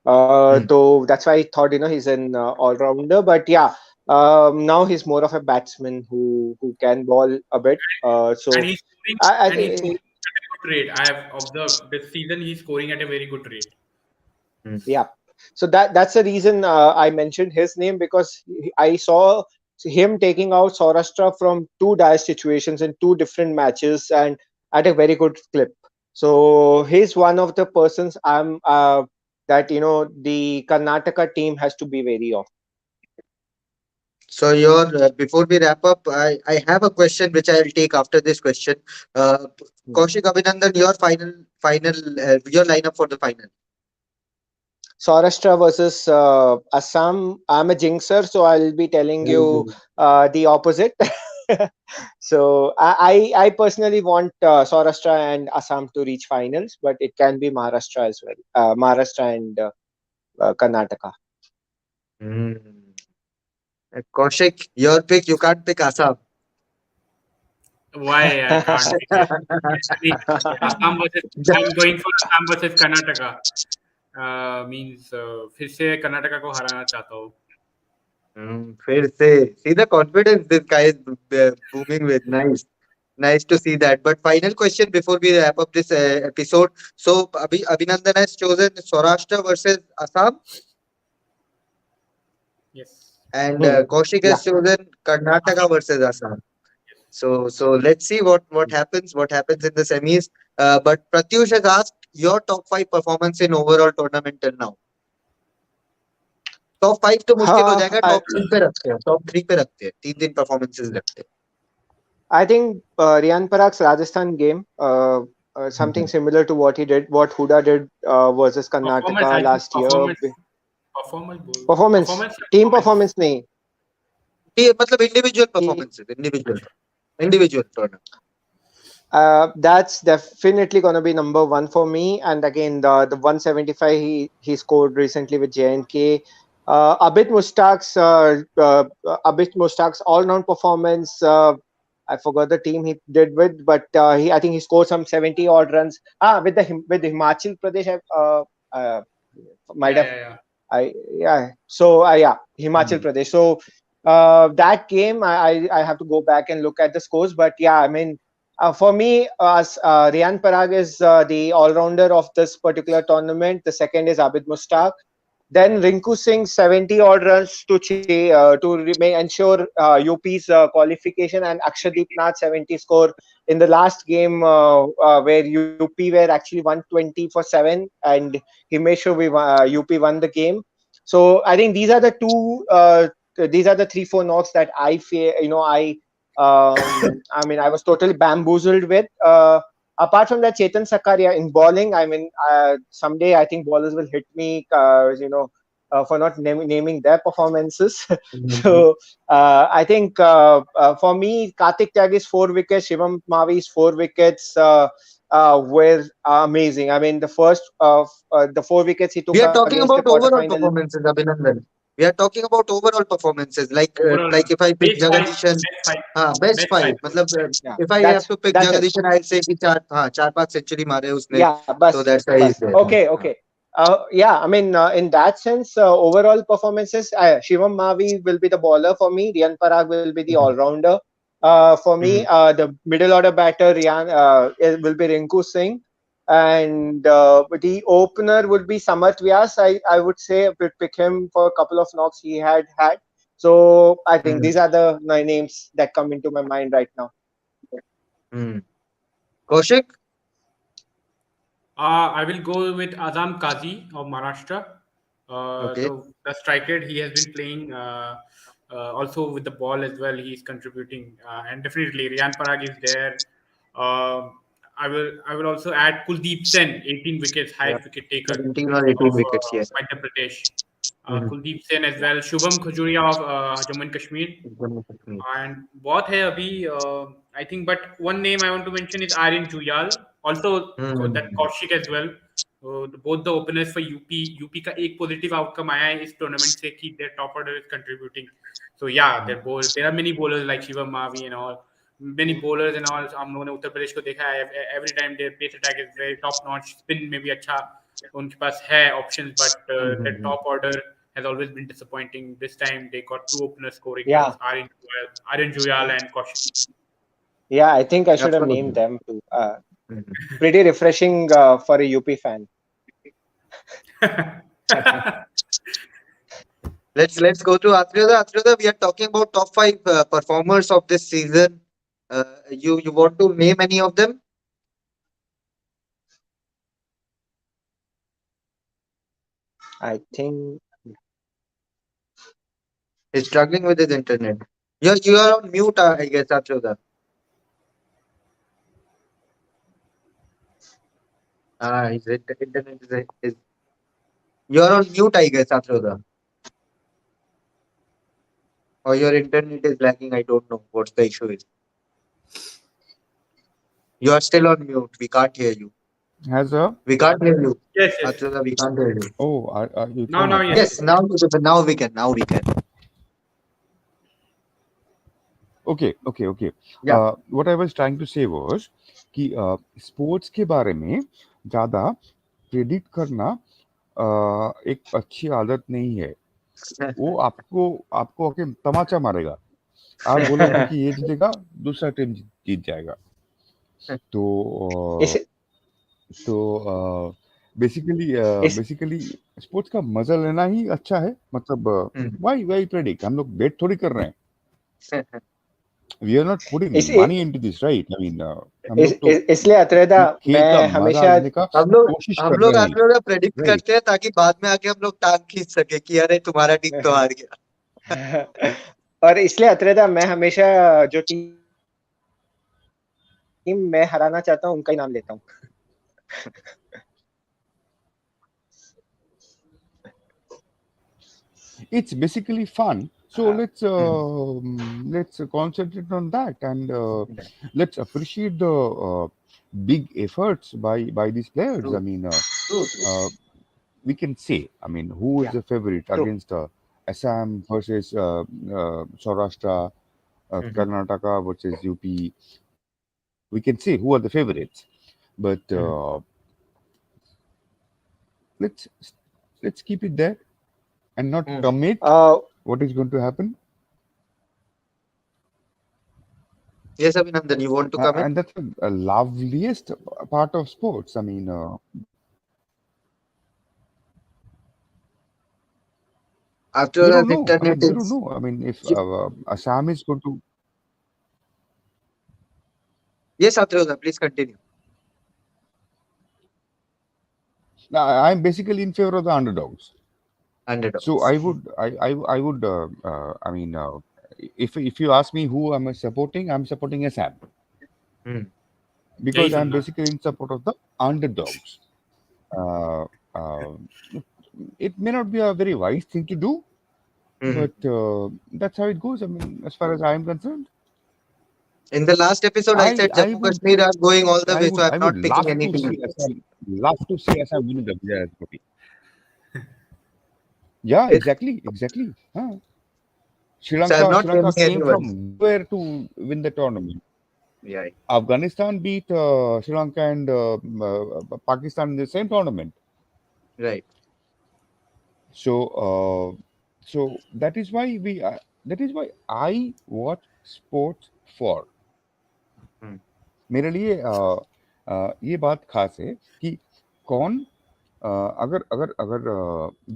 Hmm. So that's why I thought he's an all rounder. But yeah, now he's more of a batsman who can ball a bit. and So he's scoring I, and he's I scoring at a good rate. I have observed this season he's scoring at a very good rate. Hmm. yeah. So that's the reason I mentioned his name because I saw him taking out Saurashtra from two dire situations in two different matches and at a very good clip. So he's one of the persons that the Karnataka team has to be wary of. So your before we wrap up, I have a question which I'll take after this question. Uh, Hmm. Kaushik Abhinandan, your final your lineup for the final. Saurashtra versus Assam. I'm a jinxer, so I'll be telling you Hmm. the opposite. So I personally want Saurashtra and Assam to reach finals, but it can be Maharashtra as well. Maharashtra and Karnataka. Hmm. Kaushik, your pick. You can't pick Assam. Why I can't pick it? Actually, Assam versus I'm going for Assam versus Karnataka. Means फिर से कर्नाटका को हराना चाहता हूँ. फिर से see the confidence this guy is booming with. Nice to see that. But final question before we wrap up this episode. So Abhinandan has chosen Saurashtra versus Assam, Yes. and Hmm. Kaushik Yeah. has chosen Karnataka versus Assam. So let's see what happens. What happens in the semis. But Pratyush has asked your top five performance in overall tournament till now. Top 5 तो मुश्किल हो जाएगा I top 3 पे रखते हैं top 3 पे रखते हैं 3 परफॉर्मेंसेस रखते I think Riyan Parak's Rajasthan game, something हैं. similar to what Huda did versus Performance, Karnataka I think last year. performance, Team performance. performance नहीं. ये मतलब individual He performances individual tournament. That's definitely gonna be number one for me. And again, the 175 he scored recently with JNK. Abid Mushtaq's all round performance. I forgot the team he did with, but I think he scored some 70 odd runs. With the Himachal Pradesh. Uh, might Yeah, have yeah, yeah. I yeah. So yeah, Himachal Pradesh. So that game, I have to go back and look at the scores. But yeah, I mean, for me, Riyan Parag is the all-rounder of this particular tournament. The second is Abid Mushtaq. Then Rinku Singh 70 odd runs ensure UP's qualification, and Akshadeep Nath 70 score in the last game where UP were actually 120 for 7, and he made sure UP won the game. So I think these are the 3-4 knocks that I feel I mean I was totally bamboozled with. Apart from that, Chetan Sakaria in bowling, I mean, someday I think bowlers will hit me, for not naming their performances. So I think for me, Karthik Tyagi's 4 wickets, Shivam Mavi's 4 wickets were amazing. I mean, the 4 wickets he We took are against talking the about overall quarterfinal. performances, Abhinandan. We are talking about overall performances. Overall, Like if I pick best five, Jagadishan, best five, best best five. five. मतलब Yeah, if I have to pick that's it. Jagadishan, I'll say कि चार पांच century मारे उसने. Yeah, So bus, that's why he's bus. there. Okay, okay. Yeah, I mean, in that sense, overall performances, Shivam Mavi will be the bowler for me. Riyan Parag will be the all-rounder. For me, the middle order batter it will be Rinku Singh, and the opener would be Samarth Vyas. I would say I would pick him for a couple of knocks he had. So I think these are the names that come into my mind right now. Hmm. Kaushik? I will go with Azam Kazi of Maharashtra. Okay. The striker, he has been playing also with the ball as well. He's contributing, and definitely Riyan Parag is there. Uh, I will also add Kuldeep Sen, 18 wickets, Yeah. highest wicket taker 17 or of 18 wickets, yes. Madhya Pradesh. Mhm. Kuldeep Sen as well. Shubham Khajuria of Jammu and Kashmir. And बहुत है अभी I think, but one name I want to mention is Aryan Juyal, also that Hmm. Kaushik as well. both the openers for UP का एक positive outcome आया है इस tournament से कि their top order is contributing. So yeah, there are many bowlers like Shivam Mavi and all, many bowlers and all. हम लोगों ने उत्तर प्रदेश को देखा है. Every time their pace attack is very top notch. Spin में भी अच्छा उनके पास है options, but their top order has always been disappointing. This time they got two openers scoring Yeah, runs: Aryan Juyal and Kaushik. yeah. I think I should have named Absolutely. them too. Pretty refreshing for a UP fan. Let's go to Atryoda. Atryoda, we are talking about top five performers of this season. You want to name any of them? I think He's struggling with his internet. You are on mute, I guess, Atryoda. His internet is. You are on mute, I guess, Atryoda. Or your internet is lagging. I don't know what the issue is. You are still on mute. We can't hear you. Has a We can't hear you. Yes, yes. Atryoda, we can't hear you. you Now, cannot. yes. Yes, now we can. Now we can. Okay. Yeah. What I was trying to say was कि sports के बारे में ज़्यादा predict करना एक अच्छी आदत नहीं है. वो आपको आपको आके तमाचा मारेगा. आप बोलोगे कि ये जीतेगा, दूसरा टीम जीत जाएगा. तो is बेसिकली स्पोर्ट्स का मजा लेना ही अच्छा है. मतलब वाई प्रेडिक्ट, हम लोग बेट थोड़ी कर रहे हैं. We are not putting is money into this, right? I mean, हम इस, लोग तो इस, इसलिए अत्रेदा खेल का मैं मजा हमेशा लेने का हम लोग कोशिश हम कर लोग रहे हैं, Atryoda प्रेडिक्ट राइट? करते हैं ताकि बाद में आके हम लोग टांग खींच सके कि अरे तुम्हारा टीम तो हार गया. और इसलिए अत्रेदा मैं हमेशा जो टीम मैं हराना चाहता हूँ उनका ही नाम लेता हूँ. It's basically fun. So let's concentrate on that, and let's appreciate the big efforts by these players. I True. mean, True. we can say, I mean, who is Yeah, the favorite true. against Assam versus Saurashtra, Karnataka versus UP. We can say who are the favorites, but let's let's keep it there and not commit what is going to happen. Yes, Abhinandan, you want to come in? And that's the loveliest part of sports. I mean, we Atryoda's don't know. I internet mean, we don't is. know. I mean, if Ye- Assam is going to, Yes, Atryoda, please continue. I'm basically in favor of the underdogs. So Underdogs. I would, I would, I mean, if you ask me who am I supporting, I'm supporting Assam because Jai I'm Sundar. basically in support of the underdogs. Uh, uh, it may not be a very wise thing to do, but that's how it goes. I mean, as far as I'm concerned, In the last episode, I said I Jammu would, Kashmir are going all the way, so I'm I would not picking love any to team. see Assam, winning the Vijay Hazare Trophy. Yeah, Yes. exactly. Huh. So I'm not Sri Lanka naming came anyone. from nowhere to win the tournament. Yeah. Afghanistan beat Sri Lanka and Pakistan in the same tournament. Right. So that is why that is why I watch sports for. मेरे लिए ये बात खास है कि कौन अगर अगर अगर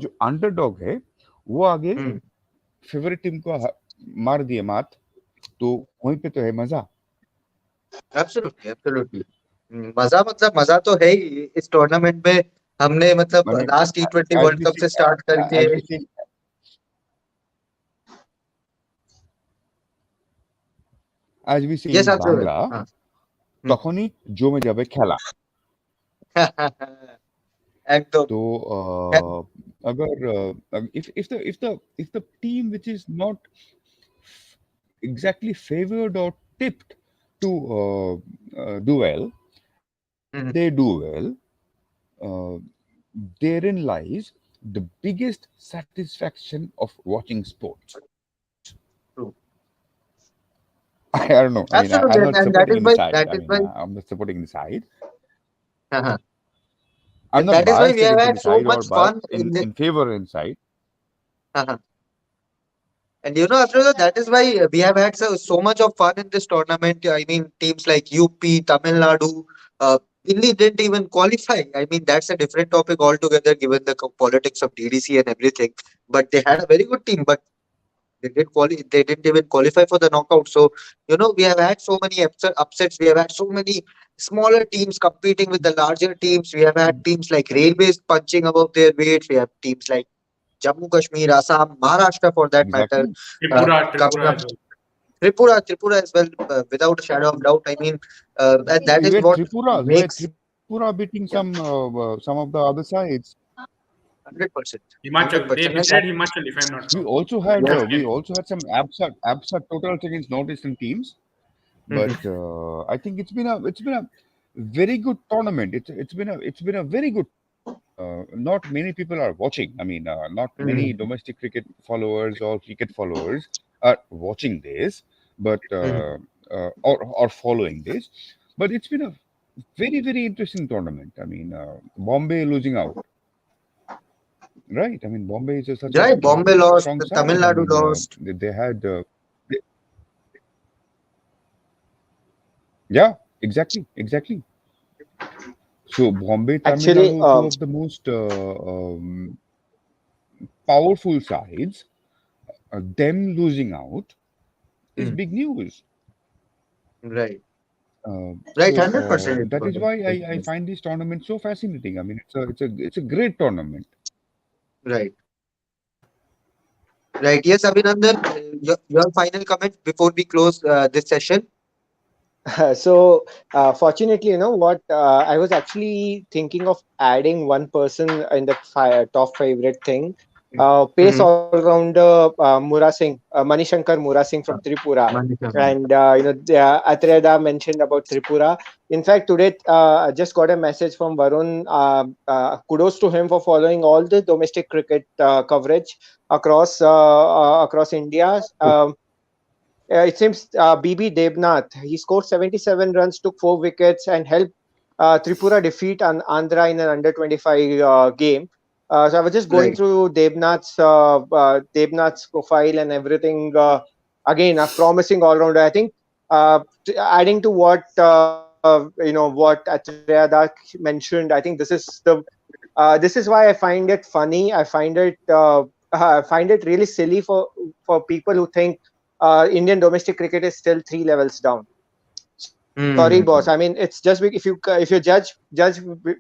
जो अंडरडॉग है वो आगे फेवरेट टीम को मार दिए मात, तो वहीं पे तो है मजा. Absolutely. मजा तो है ही इस टूर्नामेंट में. हमने मतलब मैंने last T20 as world we cup see से स्टार्ट करके. as we see as we see Yes, in Atryoda. Bangla তখনই জমে যাবে খেলা. একদম. तो अगर if the team which is not exactly favored or tipped to do well, and they do well, uh, therein lies the biggest satisfaction of watching sports. True. I don't know. I mean, I'm Absolutely, not and that supporting is any why side. that I is mean, why I'm not supporting any side. uh I'm and not that is why we biased have against any had so side much or biased fun in the in favor in side. uh and after that is why we have had so much of fun in this tournament. I mean, teams like UP, Tamil Nadu, Delhi didn't even qualify. I mean, that's a different topic altogether, given the politics of DDC and everything. But they had a very good team, but they didn't even qualify for the knockout. So, we have had so many upsets. We have had so many smaller teams competing with the larger teams. We have had teams like Railways punching above their weight. We have teams like Jammu Kashmir, Assam, Maharashtra for that matter, Exactly. coming Tripura up. as well. Tripura as well, without a shadow of doubt. I mean, and that is what We were makes Tripura beating some of the other sides. 100%, Himachal. 100%. They And that, betrayed Himachal, if I'm not We wrong. also had yes. we also had some absurd totals against northeastern teams, but Mhm. I think it's been a very good tournament. It's been a very good tournament. Not many people are watching. I mean, not many Mhm. domestic cricket followers or cricket followers are watching this, but Mhm. or following this. But it's been a very interesting tournament. I mean, Bombay losing out, right? I mean, Bombay is such a Right, Bombay lost, strong Tamil side. I Nadu mean, lost. they had yeah, exactly. So Bombay, Tamil Actually, Nadu, two of the most powerful sides, them losing out is Mm. big news. Right, right, So 100%. It that was is a why big I news. find this tournament so fascinating. I mean, it's a great tournament. Right, right. Yes, Abhinandan, your final comment before we close this session. so fortunately, you know what? I was actually thinking of adding one person in that top favorite thing. Pace Mm-hmm. all-rounder Mura Singh, Manishankar Mura Singh from Tripura, Manisha. and Atreda mentioned about Tripura. In fact, today I just got a message from Varun. Kudos to him for following all the domestic cricket coverage across India. It seems BB Debnath, he scored 77 runs, took 4 wickets, and helped Tripura defeat Andhra in an under 25 game. So I was just going Right. through Debnath's profile and everything. Again, a promising all rounder. I think adding to what Atreya mentioned. I think this is why I find it funny. I find it really silly for people who think Indian domestic cricket is still 3 levels down. Sorry, boss. I mean, Mm. it's just if you judge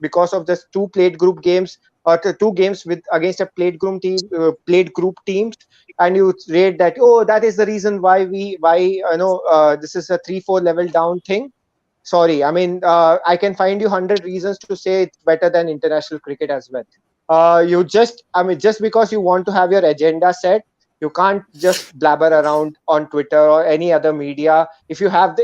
because of this two played group games or two games with against a played group teams, and you rate that, oh, that is the reason why this is a 3-4 level down thing. Sorry, I mean, I can find you 100 reasons to say it's better than international cricket as well. I mean, just because you want to have your agenda set, you can't just blabber around on Twitter or any other media. If you have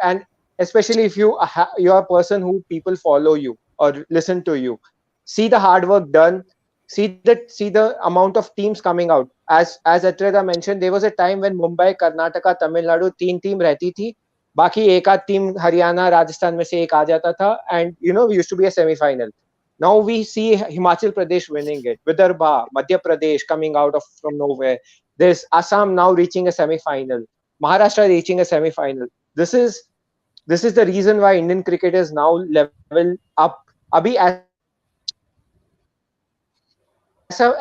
and especially if you are a person who people follow you or listen to you, see the hard work done, see the amount of teams coming out. As Atreda mentioned, there was a time when Mumbai, Karnataka, Tamil Nadu तीन team रहती थी. बाकी एक आध team Haryana Rajasthan में से एक आ जाता था, and used to be a semi-final. Now we see Himachal Pradesh winning it, Vidarbha, Madhya Pradesh coming out of from nowhere. There's Assam now reaching a semi-final, Maharashtra reaching a semi-final. This is the reason why Indian cricket is now level up. अभी ऐसा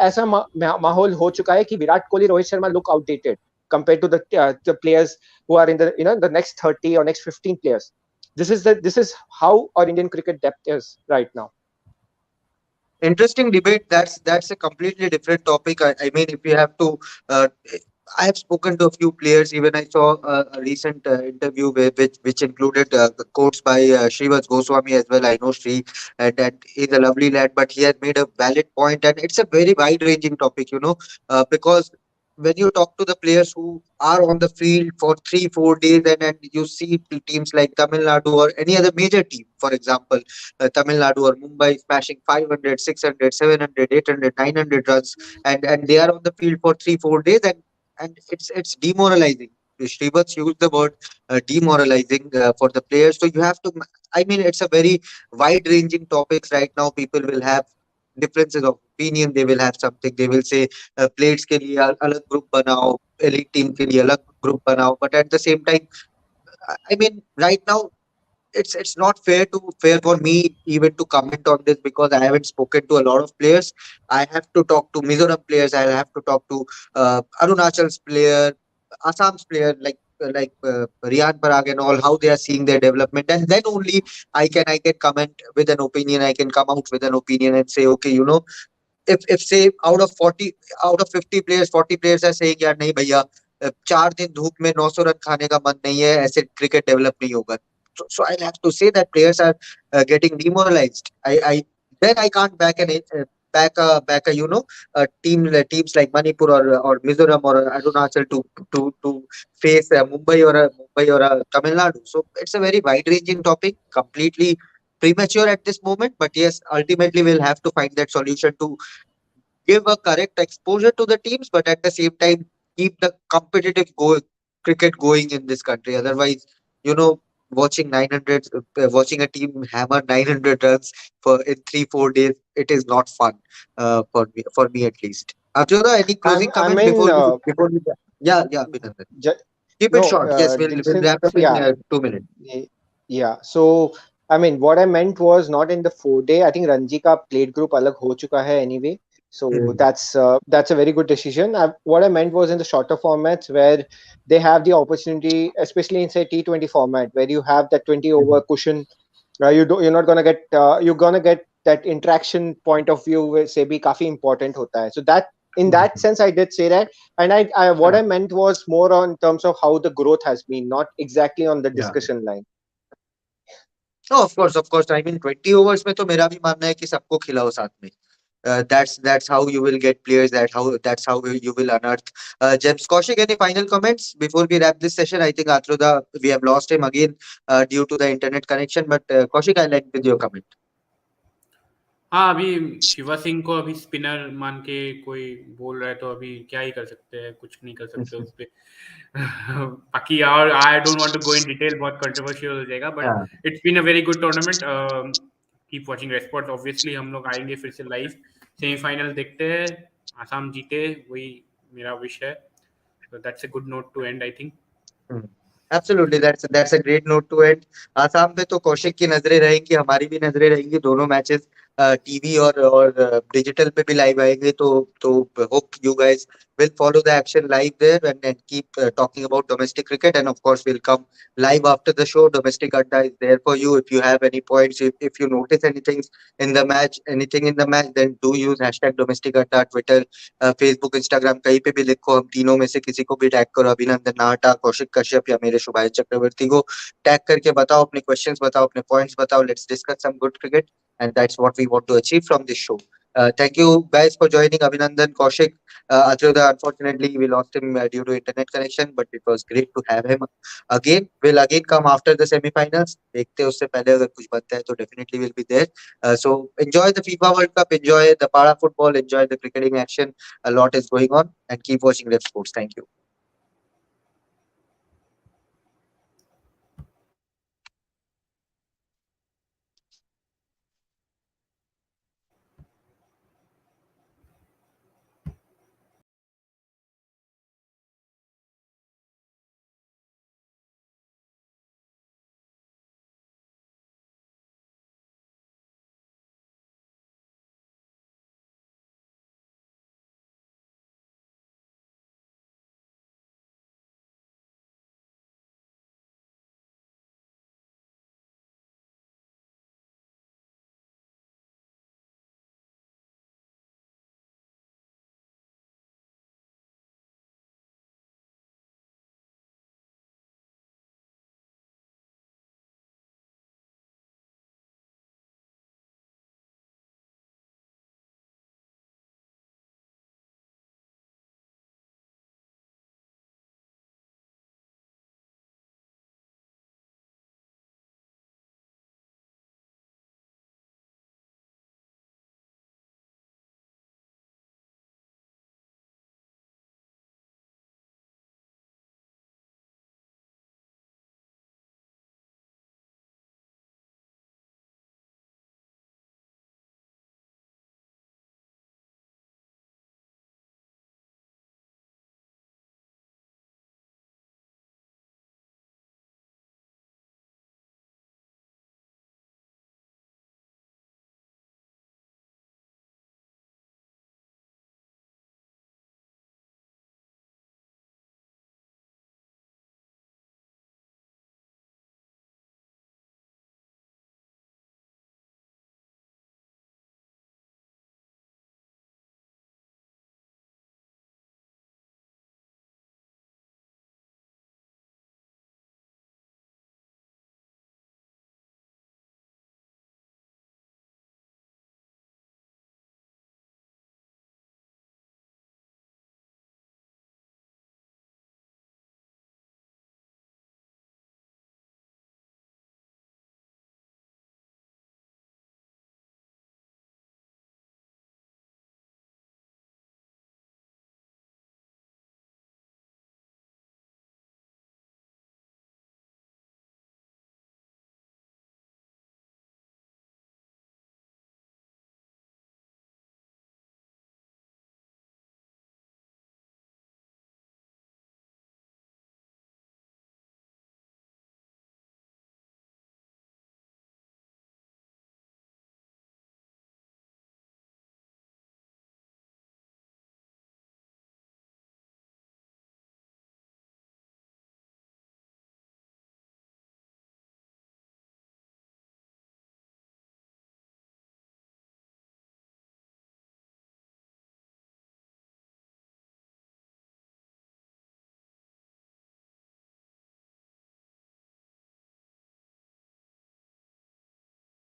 ऐसा माहौल हो चुका है कि Virat Kohli, Rohit Sharma look outdated compared to the players who are in the next 30 or next 15 players. This is how our Indian cricket depth is right now. Interesting debate. That's a completely different topic. I mean, if you have to, I have spoken to a few players. Even I saw a recent interview which included the quotes by Shrivas Goswami as well. I know Sri, that is a lovely lad, but he has made a valid point, and it's a very wide-ranging topic. Because when you talk to the players who are on the field for 3 4 days, and you see teams like Tamil Nadu or any other major team, for example, Tamil Nadu or Mumbai smashing 500, 600, 700, 800, 900 runs, and they are on the field for 3 4 days, and it's demoralizing. Shrivats used the word demoralizing for the players. So you have to, I mean, it's a very wide ranging topics right now. People will have differences of opinion. They will have something. They will say plates के लिए अलग group बनाओ, elite team के लिए अलग group बनाओ, but at the same time, I mean, right now it's not fair for me even to comment on this, because I haven't spoken to a lot of players. I have to talk to Mizoram players. I have to talk to Arunachal's player, Assam's player, like Riyan Parag and all, how they are seeing their development, and then only I can comment with an opinion. I can come out with an opinion and say, okay, if say out of 50 players 40 players are saying यार नहीं भैया 4 दिन धूप में 900 run खाने का मन नहीं है, ऐसे क्रिकेट डेवलप नहीं होगा. So I'll have to say that players are getting demoralized. I then I can't back a teams like Manipur or Mizoram or Arunachal to face Mumbai or Tamil Nadu. So it's a very wide ranging topic, completely premature at this moment. But yes, ultimately we'll have to find that solution to give a correct exposure to the teams, but at the same time keep the cricket going in this country. Otherwise, you know, watching 900, watching a team hammer 900 runs for in 3 4 days, it is not fun for me at least. Arjuna, any closing I comment mean, before we yeah, Abhinandan. ju- Keep it no, short. Yes, we'll since wrap up in yeah, 2 minutes. yeah. So I mean, what I meant was not in the 4 day. I think Ranji ka plate group alag ho chuka hai anyway. So Mhm. that's a very good decision. What I meant was in the shorter formats where they have the opportunity, especially in say T20 format, where you have that 20 over Mhm. cushion. You're not gonna get you're gonna get that interaction point of view where say be काफी important होता है. So that in that Mhm. sense I did say that, and I what Yeah, I meant was more on terms of how the growth has been, not exactly on the yeah. discussion line. No, of course. I mean, 20 overs में तो मेरा भी मानना है कि सबको खिलाओ साथ में. That's how you will get players. That's how you will unearth gems. Kaushik, any final comments before we wrap this session? I think Atroda, we have lost him again due to the internet connection. But Kaushik, I like with your comment. हाँ, अभी शिवा सिंह को अभी spinner मान के कोई बोल रहा है, तो अभी क्या ही कर सकते हैं, कुछ नहीं कर सकते उस पे. बाकी और I don't want to go in detail, बहुत कंट्रोवर्शियल हो जाएगा, but Yeah. It's been a very good tournament. Keep watching red spot. Obviously हम लोग आएंगे फिर से लाइव. सेमीफाइनल देखते हैं, आसाम जीते, वही मेरा विश है. So that's a good note to end, I think. Hmm. Absolutely, that's a great note to end. Assam पे तो कौशिक की नजरें रहेंगी, हमारी भी नजरें रहेंगी. दोनों मैचेस टीवी और डिजिटल पे भी लाइव आएंगे. तो hope you guys will follow the action live there, and keep talking about domestic cricket. And of course, we'll come live after the show. Domestic Adda is there for you. If you have any points, if you notice anything in the match, then do use hashtag domestic Adda, Twitter, Facebook Instagram कहीं पे भी लिखो. हम तीनों में से किसी को भी टैग करो, अभिनंदन नाहटा, कौशिक कश्यप या मेरे शुभांश चक्रवर्ती को टैग करके बताओ, अपने क्वेश्चंस बताओ, अपने पॉइंट्स बताओ. Let's discuss some good cricket, and that's what we want to achieve from this show. Thank you guys for joining. Abhinandan, Kaushik, Atroda, unfortunately we lost him due to internet connection, but it was great to have him again. We'll again come after the semi-finals. देखते हैं, उससे पहले अगर कुछ बनता है तो definitely will be there. So enjoy the FIFA World Cup, enjoy the para football, enjoy the cricketing action. A lot is going on, and keep watching Rev Sports. Thank you.